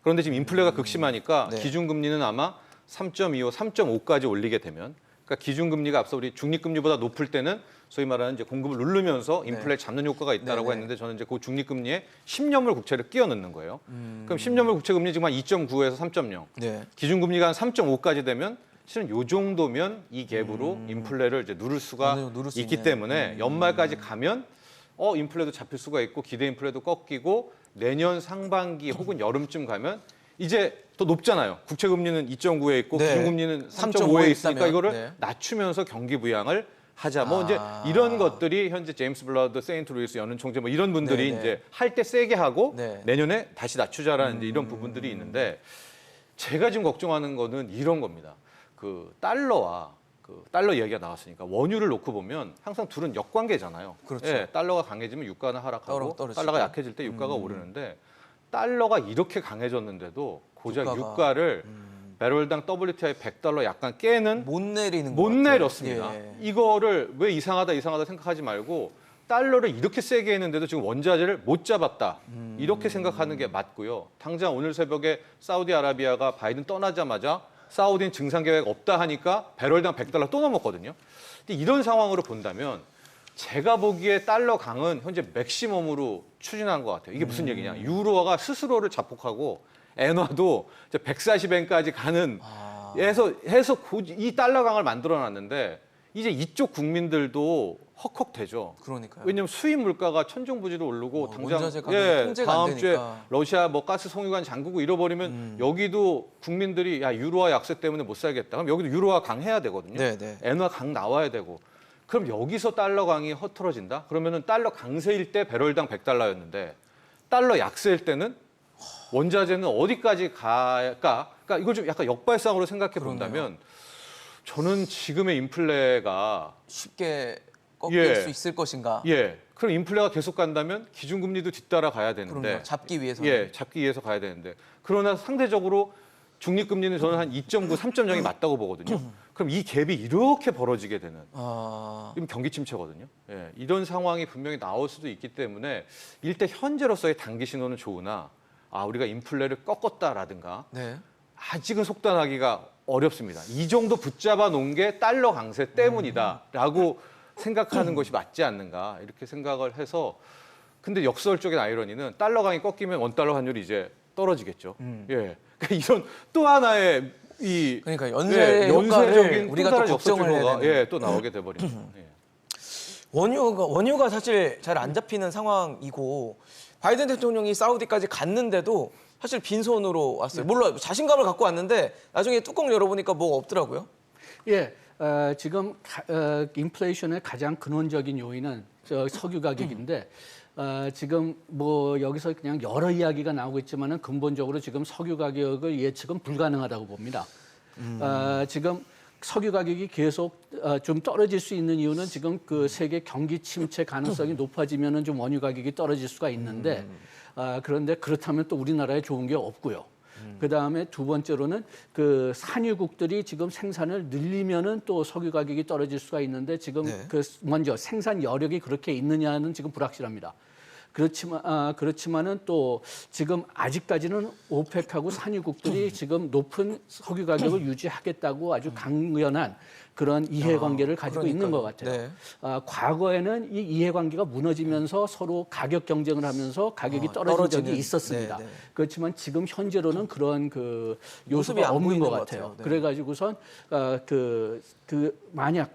Speaker 3: 그런데 지금 인플레가 극심하니까
Speaker 1: 네.
Speaker 3: 기준금리는 아마 3.25, 3.5까지 올리게 되면 그러니까 기준금리가 앞서 우리 중립금리보다 높을 때는 소위 말하는 이제 공급을 누르면서 인플레 잡는 효과가 있다라고
Speaker 1: 네네.
Speaker 3: 했는데 저는 이제 그 중립금리에 10년물 국채를 끼워 넣는 거예요. 그럼 10년물 국채 금리 지금 한 2.9에서 3.0.
Speaker 1: 네.
Speaker 3: 기준금리가 한 3.5까지 되면 실은 요 정도면 이 갭으로 인플레를 이제 누를 수가
Speaker 1: 어느 정도 누를 수
Speaker 3: 있기
Speaker 1: 있는.
Speaker 3: 때문에 연말까지 가면 인플레도 잡힐 수가 있고 기대 인플레도 꺾이고 내년 상반기 혹은 여름쯤 가면 이제 더 높잖아요. 국채 금리는 2.9에 있고
Speaker 1: 네.
Speaker 3: 기준금리는
Speaker 1: 3.5에
Speaker 3: 3.5에 있으니까
Speaker 1: 있다면,
Speaker 3: 이거를
Speaker 1: 네.
Speaker 3: 낮추면서 경기 부양을 하자. 뭐 이제 이런 것들이 현재 제임스 블러드, 세인트 루이스 연은 총재 뭐 이런 분들이
Speaker 1: 네네.
Speaker 3: 이제 할 때 세게 하고
Speaker 1: 네.
Speaker 3: 내년에 다시 낮추자라는 이제 이런 부분들이 있는데 제가 지금 걱정하는 거는 이런 겁니다. 그 달러와 그 달러 이야기가 나왔으니까 원유를 놓고 보면 항상 둘은 역관계잖아요.
Speaker 1: 그렇죠.
Speaker 3: 예, 달러가 강해지면 유가는 하락하고
Speaker 1: 떨어지고.
Speaker 3: 달러가 약해질 때 유가가 오르는데 달러가 이렇게 강해졌는데도 고작
Speaker 1: 유가가.
Speaker 3: 유가를 배럴당 WTI 100달러 약간 깨는
Speaker 1: 못 내리는
Speaker 3: 못
Speaker 1: 것 같아요.
Speaker 3: 내렸습니다.
Speaker 1: 예.
Speaker 3: 이거를 왜 이상하다 생각하지 말고 달러를 이렇게 세게 했는데도 지금 원자재를 못 잡았다. 이렇게 생각하는 게 맞고요. 당장 오늘 새벽에 사우디아라비아가 바이든 떠나자마자 사우디는 증상 계획 없다 하니까 배럴당 100달러 또 넘었거든요. 근데 이런 상황으로 본다면 제가 보기에 달러 강은 현재 맥시멈으로 추진한 것 같아요. 이게 무슨 얘기냐? 유로화가 스스로를 자폭하고 엔화도 140엔까지 가는 해서 이 달러 강을 만들어놨는데 이제 이쪽 국민들도 헉헉대죠.
Speaker 1: 그러니까요.
Speaker 3: 왜냐하면 수입 물가가 천정부지로 오르고 당장
Speaker 1: 원자재 가격이 통제가 안
Speaker 3: 다음 주에
Speaker 1: 되니까.
Speaker 3: 러시아 뭐 가스 송유관 잠그고 잃어버리면 여기도 국민들이 야 유로화 약세 때문에 못 살겠다. 그럼 여기도 유로화 강해야 되거든요.
Speaker 1: 네네.
Speaker 3: 엔화 강 나와야 되고. 그럼 여기서 달러 강이 허틀어진다? 그러면은 달러 강세일 때 배럴당 100달러였는데 달러 약세일 때는 원자재는 어디까지 갈까? 그러니까 이걸 좀 약간 역발상으로 생각해 본다면 저는 지금의 인플레가
Speaker 1: 쉽게 꺾일
Speaker 3: 예.
Speaker 1: 수 있을 것인가?
Speaker 3: 그럼 인플레가 계속 간다면 기준금리도 뒤따라 가야 되는데
Speaker 1: 그럼요. 잡기 위해서.
Speaker 3: 잡기 위해서 가야 되는데 그러나 상대적으로 중립금리는 저는 한 2.9, 3.0이 맞다고 보거든요. 그럼 이 갭이 이렇게 벌어지게 되는 이건 경기 침체거든요. 이런 상황이 분명히 나올 수도 있기 때문에 일대 현재로서의 단기 신호는 좋으나 우리가 인플레를 꺾었다라든가
Speaker 1: 네.
Speaker 3: 아직은 속단하기가 어렵습니다. 이 정도 붙잡아 놓은 게 달러 강세 때문이다라고 생각하는 것이 맞지 않는가 이렇게 생각을 해서 근데 역설적인 아이러니는 달러 강이 꺾이면 원달러 환율이 이제 떨어지겠죠. 예. 그러니까 이런 또 하나의 이
Speaker 1: 그러니까 연쇄 효과를 우리가 또 걱정을 해야 되는.
Speaker 3: 예, 또 나오게 돼 버립니다. 예.
Speaker 1: 원유가 사실 잘 안 잡히는 상황이고 바이든 대통령이 사우디까지 갔는데도 사실 빈손으로 왔어요. 물론 자신감을 갖고 왔는데 나중에 뚜껑 열어보니까 뭐가 없더라고요.
Speaker 2: 예, 지금 인플레이션의 가장 근원적인 요인은 석유 가격인데 지금 뭐 여기서 그냥 여러 이야기가 나오고 있지만은 근본적으로 지금 석유 가격의 예측은 불가능하다고 봅니다. 지금 석유 가격이 계속 좀 떨어질 수 있는 이유는 지금 그 세계 경기 침체 가능성이 높아지면은 좀 원유 가격이 떨어질 수가 있는데 그런데 그렇다면 또 우리나라에 좋은 게 없고요. 그 다음에 두 번째로는 그 산유국들이 지금 생산을 늘리면은 또 석유 가격이 떨어질 수가 있는데 지금 그 먼저 생산 여력이 그렇게 있느냐는 지금 불확실합니다. 그렇지만은 또 지금 아직까지는 오펙하고 산유국들이 지금 높은 석유 가격을 유지하겠다고 아주 강연한 그런 이해관계를 가지고 있는 것 같아요.
Speaker 1: 네.
Speaker 2: 과거에는 이 이해관계가 무너지면서 서로 가격 경쟁을 하면서 가격이 떨어진 적이 있었습니다. 그렇지만 지금 현재로는 그런 그
Speaker 1: 모습이
Speaker 2: 요소가
Speaker 1: 안
Speaker 2: 없는
Speaker 1: 보이는
Speaker 2: 것
Speaker 1: 것
Speaker 2: 같아요.
Speaker 1: 같아요. 네.
Speaker 2: 그래가지고선 만약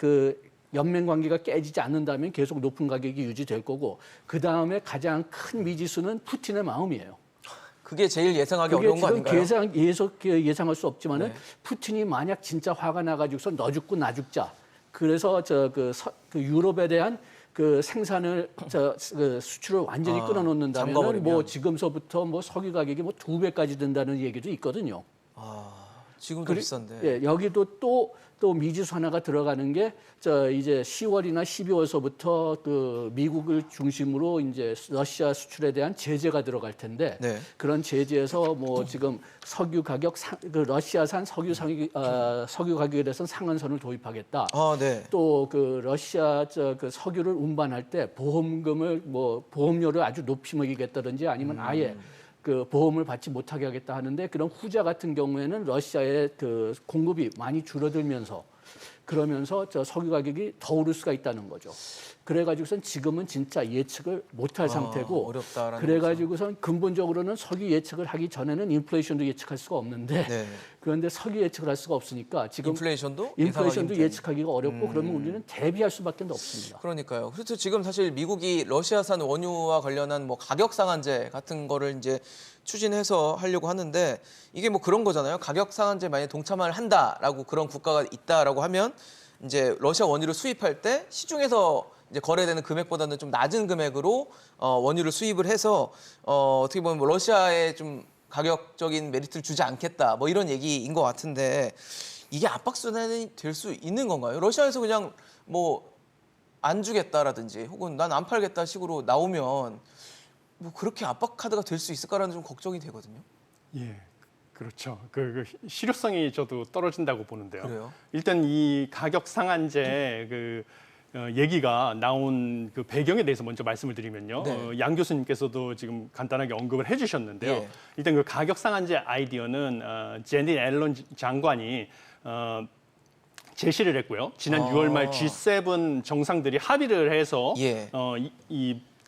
Speaker 2: 연맹 관계가 깨지지 않는다면 계속 높은 가격이 유지될 거고 그 다음에 가장 큰 미지수는 푸틴의 마음이에요.
Speaker 1: 그게 제일 예상하기
Speaker 2: 그게
Speaker 1: 어려운 거
Speaker 2: 지금
Speaker 1: 아닌가요?
Speaker 2: 예상할 수 없지만은 푸틴이 만약 진짜 화가 나가지고서 너 죽고 나 죽자. 그래서 그 유럽에 대한 그 생산을 그 수출을 완전히 끊어놓는다면
Speaker 1: 잠가버리면.
Speaker 2: 뭐 지금서부터 뭐 석유 가격이 뭐 2배까지 된다는 얘기도 있거든요.
Speaker 1: 지금도 비싼데.
Speaker 2: 예, 여기도 또 미지수 하나가 들어가는 게 이제 10월이나 12월서부터 그 미국을 중심으로 이제 러시아 수출에 대한 제재가 들어갈 텐데
Speaker 1: 네.
Speaker 2: 그런 제재에서 뭐 지금 석유 가격 그 러시아산 석유 가격에 대해서는 상한선을 도입하겠다.
Speaker 1: 네.
Speaker 2: 또 그 러시아 그 석유를 운반할 때 보험료를 아주 높이 매기겠다든지 아니면 아예 그 보험을 받지 못하게 하겠다 하는데 그런 후자 같은 경우에는 러시아의 그 공급이 많이 줄어들면서 그러면서 석유 가격이 더 오를 수가 있다는 거죠. 그래가지고선 지금은 진짜 예측을 못할 상태고
Speaker 1: 어렵다라는
Speaker 2: 그래가지고선 근본적으로는 석유 예측을 하기 전에는 인플레이션도 예측할 수가 없는데
Speaker 1: 네.
Speaker 2: 그런데 석유 예측을 할 수가 없으니까 지금
Speaker 1: 인플레이션도
Speaker 2: 예측하기가 어렵고 그러면 우리는 대비할 수밖에 없습니다.
Speaker 1: 그러니까요. 그래서 지금 사실 미국이 러시아산 원유와 관련한 뭐 가격 상한제 같은 거를 이제 추진해서 하려고 하는데 이게 뭐 그런 거잖아요. 가격 상한제 만약에 동참을 한다라고 그런 국가가 있다라고 하면 이제 러시아 원유를 수입할 때 시중에서 이제 거래되는 금액보다는 좀 낮은 금액으로 원유를 수입을 해서 어떻게 보면 뭐 러시아에 좀 가격적인 메리트를 주지 않겠다 뭐 이런 얘기인 것 같은데 이게 압박 수단이 될 수 있는 건가요? 러시아에서 그냥 뭐 안 주겠다라든지 혹은 난 안 팔겠다 식으로 나오면 뭐 그렇게 압박 카드가 될 수 있을까라는 좀 걱정이 되거든요.
Speaker 4: 예, 그렇죠. 그 실효성이 저도 떨어진다고 보는데요.
Speaker 1: 그래요?
Speaker 4: 일단 이 가격 상한제 얘기가 나온 그 배경에 대해서 먼저 말씀을 드리면요.
Speaker 1: 네.
Speaker 4: 양 교수님께서도 지금 간단하게 언급을 해주셨는데요.
Speaker 1: 예.
Speaker 4: 일단 그 가격 상한제 아이디어는 제닛 앨런 장관이 제시를 했고요. 지난 6월 말 G7 정상들이 합의를 해서
Speaker 1: 예.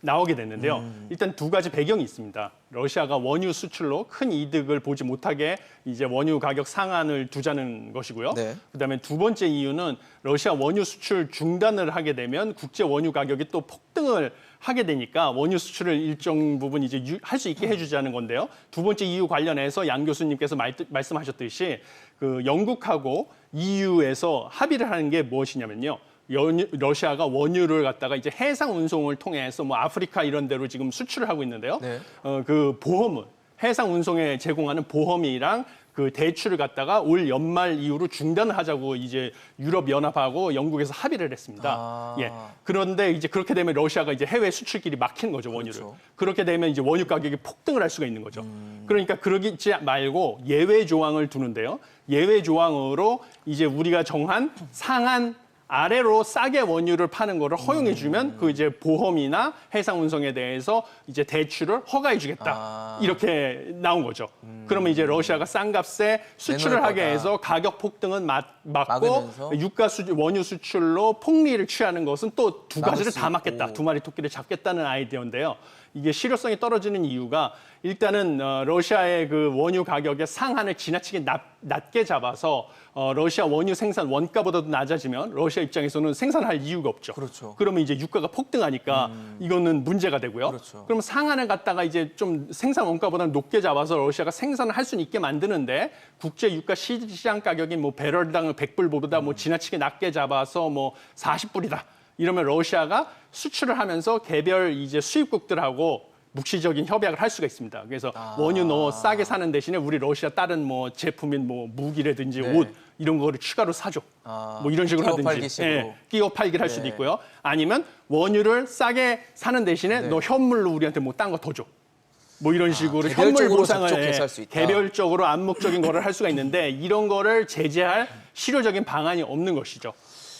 Speaker 4: 나오게 됐는데요. 일단 두 가지 배경이 있습니다. 러시아가 원유 수출로 큰 이득을 보지 못하게 이제 원유 가격 상한을 두자는 것이고요.
Speaker 1: 네.
Speaker 4: 그다음에 두 번째 이유는 러시아 원유 수출 중단을 하게 되면 국제 원유 가격이 또 폭등을 하게 되니까 원유 수출을 일정 부분 이제 할 수 있게 해주자는 건데요. 두 번째 이유 관련해서 양 교수님께서 말씀하셨듯이 그 영국하고 EU에서 합의를 하는 게 무엇이냐면요. 러시아가 원유를 갖다가 이제 해상 운송을 통해서 뭐 아프리카 이런 데로 지금 수출을 하고 있는데요.
Speaker 1: 네.
Speaker 4: 그 보험을 해상 운송에 제공하는 보험이랑 그 대출을 갖다가 올 연말 이후로 중단을 하자고 이제 유럽 연합하고 영국에서 합의를 했습니다. 예. 그런데 이제 그렇게 되면 러시아가 이제 해외 수출길이 막히는 거죠, 원유를.
Speaker 1: 그렇죠.
Speaker 4: 그렇게 되면 이제 원유 가격이 폭등을 할 수가 있는 거죠. 그러니까 그러지 말고 예외 조항을 두는데요. 예외 조항으로 이제 우리가 정한 상한 아래로 싸게 원유를 파는 거를 허용해주면 그 이제 보험이나 해상 운송에 대해서 이제 대출을 허가해주겠다 이렇게 나온 거죠. 그러면 이제 러시아가 싼 값에 수출을
Speaker 1: 내놓을
Speaker 4: 하게
Speaker 1: 거다.
Speaker 4: 해서 가격 폭등은 막고
Speaker 1: 막으면서?
Speaker 4: 원유 수출로 폭리를 취하는 것은 또 두
Speaker 1: 막을
Speaker 4: 가지를
Speaker 1: 수
Speaker 4: 다 막겠다.
Speaker 1: 있고.
Speaker 4: 두 마리 토끼를 잡겠다는 아이디어인데요. 이게 실효성이 떨어지는 이유가 일단은 러시아의 그 원유 가격의 상한을 지나치게 낮게 잡아서 러시아 원유 생산 원가보다도 낮아지면 러시아 입장에서는 생산할 이유가 없죠.
Speaker 1: 그렇죠.
Speaker 4: 그러면 이제 유가가 폭등하니까 이거는 문제가 되고요.
Speaker 1: 그렇죠.
Speaker 4: 그럼 상한을 갖다가 이제 좀 생산 원가보다 높게 잡아서 러시아가 생산을 할 수는 있게 만드는데 국제 유가 시장 가격이 뭐 배럴당 100불보다 뭐 지나치게 낮게 잡아서 뭐 40불이다. 이러면 러시아가 수출을 하면서 개별 이제 수입국들하고 묵시적인 협약을 할 수가 있습니다. 그래서 원유 너 싸게 사는 대신에 우리 러시아 다른 뭐 제품인 뭐 무기라든지
Speaker 1: 네.
Speaker 4: 옷 이런 거를 추가로 사줘. 뭐 이런 식으로
Speaker 1: 끼워
Speaker 4: 하든지
Speaker 1: 팔기식으로.
Speaker 4: 끼워 팔기를 할 수도 있고요. 아니면 원유를 싸게 사는 대신에 너 현물로 우리한테 뭐 딴 거 더 줘. 뭐 이런 식으로 현물
Speaker 1: 개별적으로
Speaker 4: 보상을
Speaker 1: 접촉해서 할수 있다.
Speaker 4: 개별적으로 암묵적인 거를 할 수가 있는데 이런 거를 제재할 실효적인 방안이 없는 것이죠.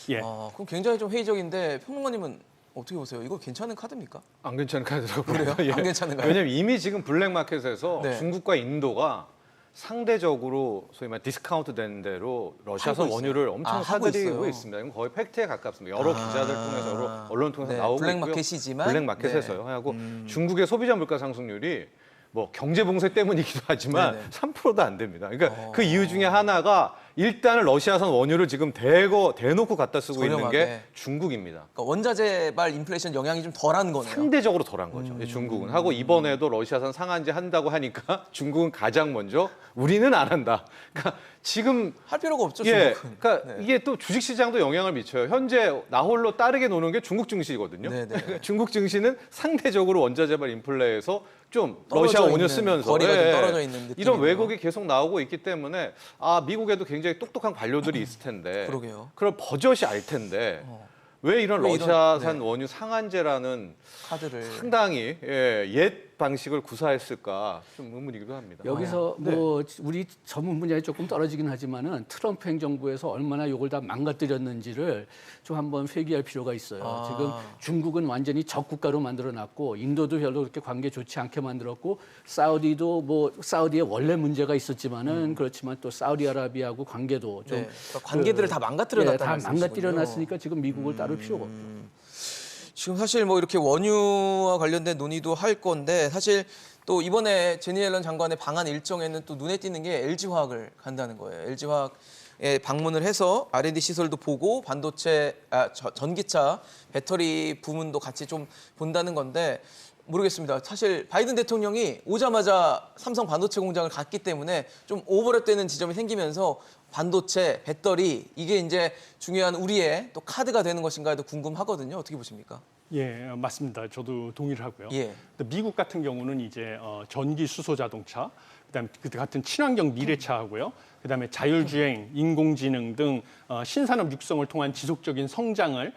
Speaker 4: 예.
Speaker 1: 그럼 굉장히 좀 회의적인데 평론가님은 어떻게 보세요? 이거 괜찮은 카드입니까?
Speaker 3: 안 괜찮은 카드라고
Speaker 1: 그래요?
Speaker 3: 봐요.
Speaker 1: 안 괜찮은가요?
Speaker 3: 왜냐면 이미 지금 블랙마켓에서
Speaker 1: 네.
Speaker 3: 중국과 인도가 상대적으로 소위 말 디스카운트 된 대로 러시아산
Speaker 1: 하고 있어요.
Speaker 3: 원유를 엄청
Speaker 1: 하고
Speaker 3: 사들이고
Speaker 1: 있어요.
Speaker 3: 있습니다. 이건 거의 팩트에 가깝습니다. 여러 기자들 통해서 여러 언론 통해서
Speaker 1: 네,
Speaker 3: 나오고
Speaker 1: 블랙마켓이지만,
Speaker 3: 있고요. 블랙마켓에서요. 하고 중국의 소비자 물가 상승률이 뭐 경제 봉쇄 때문이기도 하지만
Speaker 1: 네네.
Speaker 3: 3%도 안 됩니다. 그러니까 그 이유 중에 하나가 일단은 러시아산 원유를 지금 대놓고 갖다 쓰고 있는
Speaker 1: 저렴하게.
Speaker 3: 게 중국입니다.
Speaker 1: 그러니까 원자재발 인플레이션 영향이 좀 덜한 거네요.
Speaker 3: 상대적으로 덜한 거죠. 중국은. 하고 이번에도 러시아산 상한제 한다고 하니까 중국은 가장 먼저 우리는 안 한다. 그러니까 지금
Speaker 1: 할 필요가 없죠,
Speaker 3: 예,
Speaker 1: 중국은.
Speaker 3: 그러니까
Speaker 1: 네.
Speaker 3: 이게 또 주식시장도 영향을 미쳐요. 현재 나홀로 따르게 노는 게 중국 증시거든요.
Speaker 1: 네네.
Speaker 3: 중국 증시는 상대적으로 원자재발 인플레에서 좀
Speaker 1: 떨어져
Speaker 3: 러시아 원유
Speaker 1: 있는,
Speaker 3: 쓰면서
Speaker 1: 거리가 좀 떨어져 있는
Speaker 3: 이런
Speaker 1: 느낌이네요.
Speaker 3: 왜곡이 계속 나오고 있기 때문에 미국에도 굉장히 똑똑한 관료들이 있을 텐데
Speaker 1: 그러게요.
Speaker 3: 그걸 버젓이 알 텐데 왜 이런
Speaker 1: 왜 이런-
Speaker 3: 러시아산
Speaker 1: 네.
Speaker 3: 원유 상한제라는
Speaker 1: 카드를
Speaker 3: 상당히 옛 방식을 구사했을까 좀 의문이기도 합니다.
Speaker 2: 여기서 뭐 우리 전문 분야에 조금 떨어지긴 하지만은 트럼프 행정부에서 얼마나 요걸 다 망가뜨렸는지를 좀 한번 회귀할 필요가 있어요. 지금 중국은 완전히 적국가로 만들어놨고 인도도 별로 그렇게 관계 좋지 않게 만들었고 사우디도 뭐 사우디에 원래 문제가 있었지만은 그렇지만 또 사우디아라비아하고 관계도 좀
Speaker 1: 네. 그러니까 관계들을 다 망가뜨려놨다는
Speaker 2: 다
Speaker 1: 말씀이시군요.
Speaker 2: 망가뜨려놨으니까 지금 미국을 따를 필요가 없죠.
Speaker 1: 지금 사실 뭐 이렇게 원유와 관련된 논의도 할 건데 사실 또 이번에 제니 옐런 장관의 방한 일정에는 또 눈에 띄는 게 LG화학을 간다는 거예요. LG화학에 방문을 해서 R&D 시설도 보고 반도체, 전기차, 배터리 부문도 같이 좀 본다는 건데 모르겠습니다. 사실 바이든 대통령이 오자마자 삼성 반도체 공장을 갔기 때문에 좀 오버랩되는 지점이 생기면서 반도체, 배터리 이게 이제 중요한 우리의 또 카드가 되는 것인가에도 궁금하거든요. 어떻게 보십니까?
Speaker 4: 예, 맞습니다. 저도 동의를 하고요.
Speaker 1: 예.
Speaker 4: 근데 미국 같은 경우는 이제 전기 수소 자동차, 그다음에 그 같은 친환경 미래차하고요. 그다음에 자율주행, 인공지능 등 신산업 육성을 통한 지속적인 성장을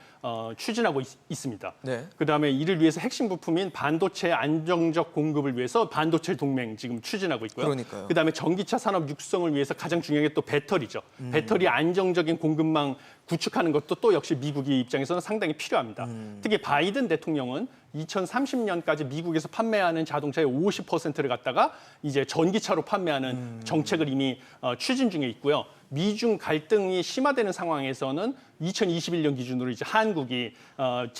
Speaker 4: 추진하고 있습니다.
Speaker 1: 네.
Speaker 4: 그다음에 이를 위해서 핵심 부품인 반도체 안정적 공급을 위해서 반도체 동맹 지금 추진하고 있고요.
Speaker 1: 그러니까요.
Speaker 4: 그다음에 전기차 산업 육성을 위해서 가장 중요한 게 또 배터리죠. 배터리 안정적인 공급망 구축하는 것도 또 역시 미국의 입장에서는 상당히 필요합니다. 특히 바이든 대통령은 2030년까지 미국에서 판매하는 자동차의 50%를 갖다가 이제 전기차로 판매하는 정책을 이미 추진 중에 있고요. 미중 갈등이 심화되는 상황에서는 2021년 기준으로 이제 한국이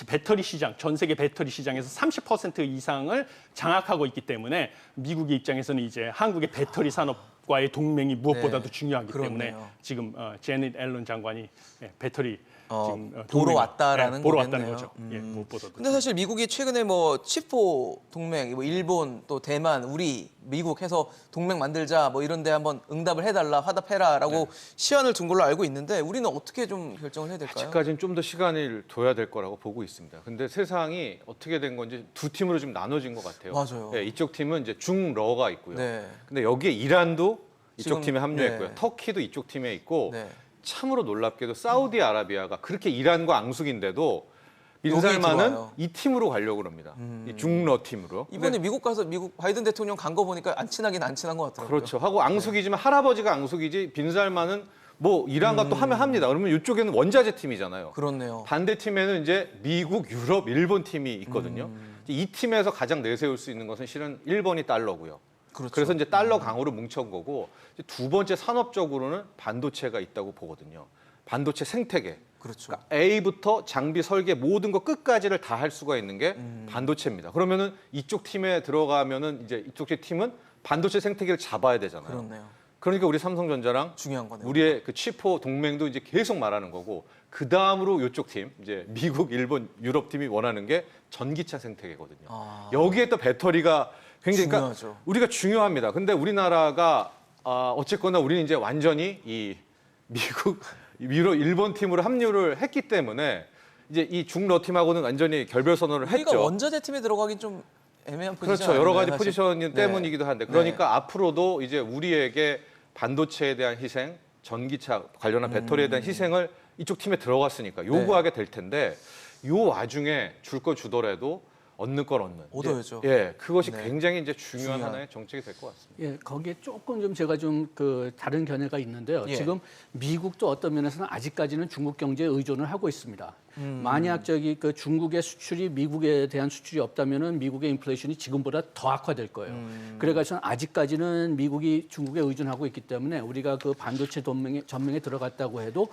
Speaker 4: 배터리 시장, 전 세계 배터리 시장에서 30% 이상을 장악하고 있기 때문에 미국의 입장에서는 이제 한국의 배터리 산업과의 동맹이 무엇보다도
Speaker 1: 네,
Speaker 4: 중요하기 때문에
Speaker 1: 그렇네요.
Speaker 4: 지금 제닛 앨런 장관이 배터리 지금
Speaker 1: 보러 왔다라는
Speaker 4: 보러
Speaker 1: 거겠네요.
Speaker 4: 왔다는 거죠. 예, 무엇보다도.
Speaker 1: 근데 사실 미국이 최근에 뭐 치포 동맹, 뭐 일본 또 대만, 우리, 미국 해서 동맹 만들자 뭐 이런데 한번 응답을 해달라, 화답해라라고 시한을 둔 걸로 알고 있는데 우리는 어떻게 좀 결정을 해야 될까요?
Speaker 3: 아직까지는 좀 더 시간을 둬야 될 거라고 보고 있습니다. 근데 세상이 어떻게 된 건지 두 팀으로 좀 나눠진 것 같아요.
Speaker 1: 맞아요.
Speaker 3: 네, 이쪽 팀은 이제 중러가 있고요.
Speaker 1: 네.
Speaker 3: 근데 여기에 이란도 이쪽
Speaker 1: 지금,
Speaker 3: 팀에 합류했고요.
Speaker 1: 네.
Speaker 3: 터키도 이쪽 팀에 있고
Speaker 1: 네.
Speaker 3: 참으로 놀랍게도 사우디아라비아가 그렇게 이란과 앙숙인데도
Speaker 1: 여기
Speaker 3: 빈살만은
Speaker 1: 들어와요.
Speaker 3: 이 팀으로 가려고 합니다. 이 중러 팀으로.
Speaker 1: 이번에 미국 가서 미국 바이든 대통령 간 거 보니까 안 친하긴 안 친한 것 같더라고요.
Speaker 3: 그렇죠. 하고 앙숙이지만 할아버지가 앙숙이지 빈살만은 뭐 이란과 또 하면 합니다. 그러면 이쪽에는 원자재 팀이잖아요.
Speaker 1: 그렇네요.
Speaker 3: 반대 팀에는 이제 미국, 유럽, 일본 팀이 있거든요. 이 팀에서 가장 내세울 수 있는 것은 실은 1번이 달러고요.
Speaker 1: 그렇죠.
Speaker 3: 그래서 이제 달러 강으로 뭉쳐온 거고 이제 두 번째 산업적으로는 반도체가 있다고 보거든요. 반도체 생태계.
Speaker 1: 그렇죠.
Speaker 3: 그러니까 A부터 장비 설계 모든 거 끝까지를 다 할 수가 있는 게 반도체입니다. 그러면은 이쪽 팀에 들어가면은 이제 이쪽 팀은 반도체 생태계를 잡아야 되잖아요.
Speaker 1: 그렇네요.
Speaker 3: 그러니까 우리 삼성전자랑
Speaker 1: 중요한 거네요.
Speaker 3: 우리의 그 치포 동맹도 이제 계속 말하는 거고 그 다음으로 이쪽 팀 이제 미국, 일본, 유럽 팀이 원하는 게 전기차 생태계거든요.
Speaker 1: 아.
Speaker 3: 여기에 또 배터리가 굉장히 그러니까
Speaker 1: 중요하죠.
Speaker 3: 우리가 중요합니다. 근데 우리나라가 어쨌거나 우리는 이제 완전히 이 미국, 유럽, 일본 팀으로 합류를 했기 때문에 이제 이 중러 팀하고는 완전히 결별 선언을
Speaker 1: 우리가
Speaker 3: 했죠.
Speaker 1: 원자재 팀에 들어가긴 좀 애매한 포지션.
Speaker 3: 그렇죠. 여러 가지
Speaker 1: 아닌가요,
Speaker 3: 포지션
Speaker 1: 사실?
Speaker 3: 때문이기도 한데 그러니까 앞으로도 이제 우리에게 반도체에 대한 희생, 전기차 관련한 배터리에 대한 희생을 이쪽 팀에 들어갔으니까 요구하게 될 텐데 요 와중에 줄 거 주더라도 얻는 걸 얻는.
Speaker 1: 얻어야죠.
Speaker 3: 예, 그것이
Speaker 1: 네.
Speaker 3: 굉장히 이제 중요한
Speaker 1: 중요한.
Speaker 3: 하나의 정책이 될 것 같습니다.
Speaker 2: 예, 거기에 조금 좀 제가 좀 그 다른 견해가 있는데요.
Speaker 1: 예.
Speaker 2: 지금 미국도 어떤 면에서는 아직까지는 중국 경제에 의존을 하고 있습니다. 만약 저기 그 중국의 수출이 미국에 대한 수출이 없다면은 미국의 인플레이션이 지금보다 더 악화될 거예요. 그래가지고 아직까지는 미국이 중국에 의존하고 있기 때문에 우리가 그 반도체 전맹에 들어갔다고 해도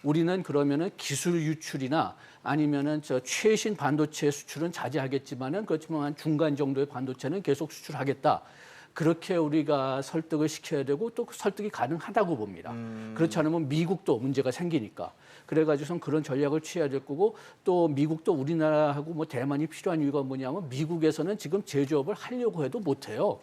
Speaker 2: 우리는 그러면은 기술 유출이나 아니면은 저 최신 반도체 수출은 자제하겠지만은 그렇지만 중간 정도의 반도체는 계속 수출하겠다. 그렇게 우리가 설득을 시켜야 되고 또 설득이 가능하다고 봅니다. 그렇지 않으면 미국도 문제가 생기니까. 그래가지고선 그런 전략을 취해야 될 거고 또 미국도 우리나라하고 뭐 대만이 필요한 이유가 뭐냐면 미국에서는 지금 제조업을 하려고 해도 못해요.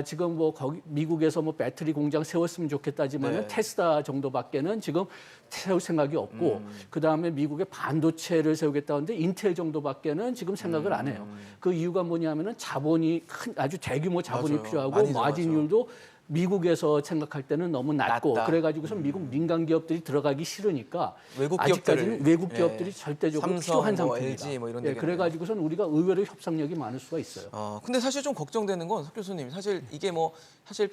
Speaker 2: 지금 뭐 거기 미국에서 뭐 배터리 공장 세웠으면 좋겠다지만은
Speaker 1: 네.
Speaker 2: 테스라 정도밖에는 지금 세울 생각이 없고 그 다음에 미국의 반도체를 세우겠다 하는데 인텔 정도밖에는 지금 생각을 안 해요. 그 이유가 뭐냐면은 자본이 아주 대규모 자본이
Speaker 1: 맞아요.
Speaker 2: 필요하고
Speaker 1: 많이 들어가죠.
Speaker 2: 마진율도 미국에서 생각할 때는 너무 낮고
Speaker 1: 낮다.
Speaker 2: 그래가지고서 미국 민간 기업들이 들어가기 싫으니까
Speaker 1: 외국
Speaker 2: 아직까지는
Speaker 1: 기업들을,
Speaker 2: 외국
Speaker 1: 예.
Speaker 2: 기업들이 절대적으로
Speaker 1: 삼성,
Speaker 2: 필요한
Speaker 1: 뭐
Speaker 2: 상태입니다.
Speaker 1: LG 뭐 이런
Speaker 2: 예,
Speaker 1: 데겠네요.
Speaker 2: 그래가지고선 우리가 의외로 협상력이 많을 수가 있어요.
Speaker 1: 근데 사실 좀 걱정되는 건 석 교수님 사실 이게 뭐 사실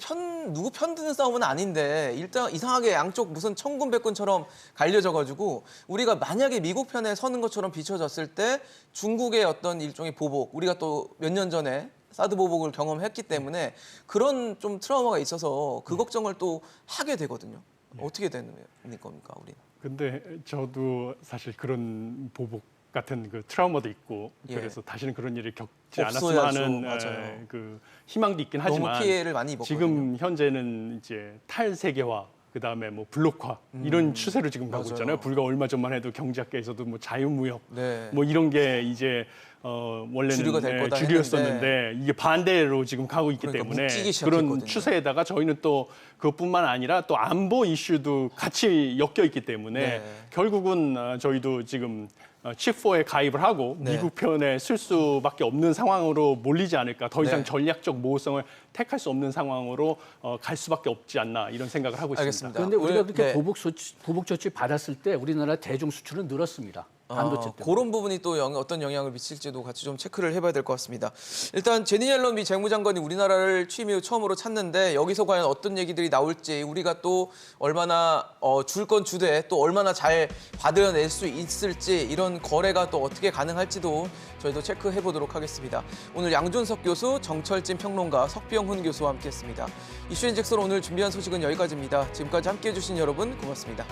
Speaker 1: 누구 편 드는 싸움은 아닌데 일단 이상하게 양쪽 무슨 천군백군처럼 갈려져가지고 우리가 만약에 미국 편에 서는 것처럼 비춰졌을 때 중국의 어떤 일종의 보복 우리가 또 몇 년 전에 사드 보복을 경험했기 때문에 그런 좀 트라우마가 있어서 그 걱정을 또 하게 되거든요. 어떻게 되는 겁니까 우리는?
Speaker 4: 근데 저도 사실 그런 보복 같은 그 트라우마도 있고
Speaker 1: 예.
Speaker 4: 그래서 다시는 그런 일을 겪지 않았으면
Speaker 1: 없어야죠.
Speaker 4: 하는
Speaker 1: 맞아요.
Speaker 4: 그 희망도 있긴
Speaker 1: 너무
Speaker 4: 하지만
Speaker 1: 피해를 많이 입었거든요.
Speaker 4: 지금 현재는 이제 탈세계화 그다음에 뭐 블록화 이런 추세로 지금 가고
Speaker 1: 맞아요.
Speaker 4: 있잖아요. 불과 얼마 전만 해도 경제학계에서도 뭐 자유무역
Speaker 1: 네.
Speaker 4: 뭐 이런 게 이제 원래는
Speaker 1: 주류가 될 거다
Speaker 4: 주류였었는데 이게 반대로 지금 가고 있기
Speaker 1: 그러니까
Speaker 4: 때문에
Speaker 1: 묶이기
Speaker 4: 그런
Speaker 1: 시작했거든요.
Speaker 4: 추세에다가 저희는 또 그것뿐만 아니라 또 안보 이슈도 같이 엮여 있기 때문에
Speaker 1: 네.
Speaker 4: 결국은 저희도 지금 칩4에 가입을 하고
Speaker 1: 네.
Speaker 4: 미국 편에 쓸 수밖에 없는 상황으로 몰리지 않을까. 더 이상
Speaker 1: 네.
Speaker 4: 전략적 모호성을 택할 수 없는 상황으로 갈 수밖에 없지 않나 이런 생각을 하고 있습니다.
Speaker 1: 알겠습니다.
Speaker 2: 그런데 우리가
Speaker 1: 오늘,
Speaker 2: 그렇게
Speaker 1: 네.
Speaker 2: 보복 조치 받았을 때 우리나라 대중 수출은 늘었습니다. 반도체 때문에.
Speaker 1: 그런 부분이 또 어떤 영향을 미칠지도 같이 좀 체크를 해봐야 될 것 같습니다. 일단 제니 옐런 미 재무장관이 우리나라를 취임 이후 처음으로 찾는데 여기서 과연 어떤 얘기들이 나올지 우리가 또 얼마나 줄 건 주되 또 얼마나 잘 받아낼 수 있을지 이런 거래가 또 어떻게 가능할지도 저희도 체크해 보도록 하겠습니다. 오늘 양준석 교수, 정철진 평론가, 석병훈 교수와 함께했습니다. 이슈앤잭슨 오늘 준비한 소식은 여기까지입니다. 지금까지 함께해 주신 여러분 고맙습니다.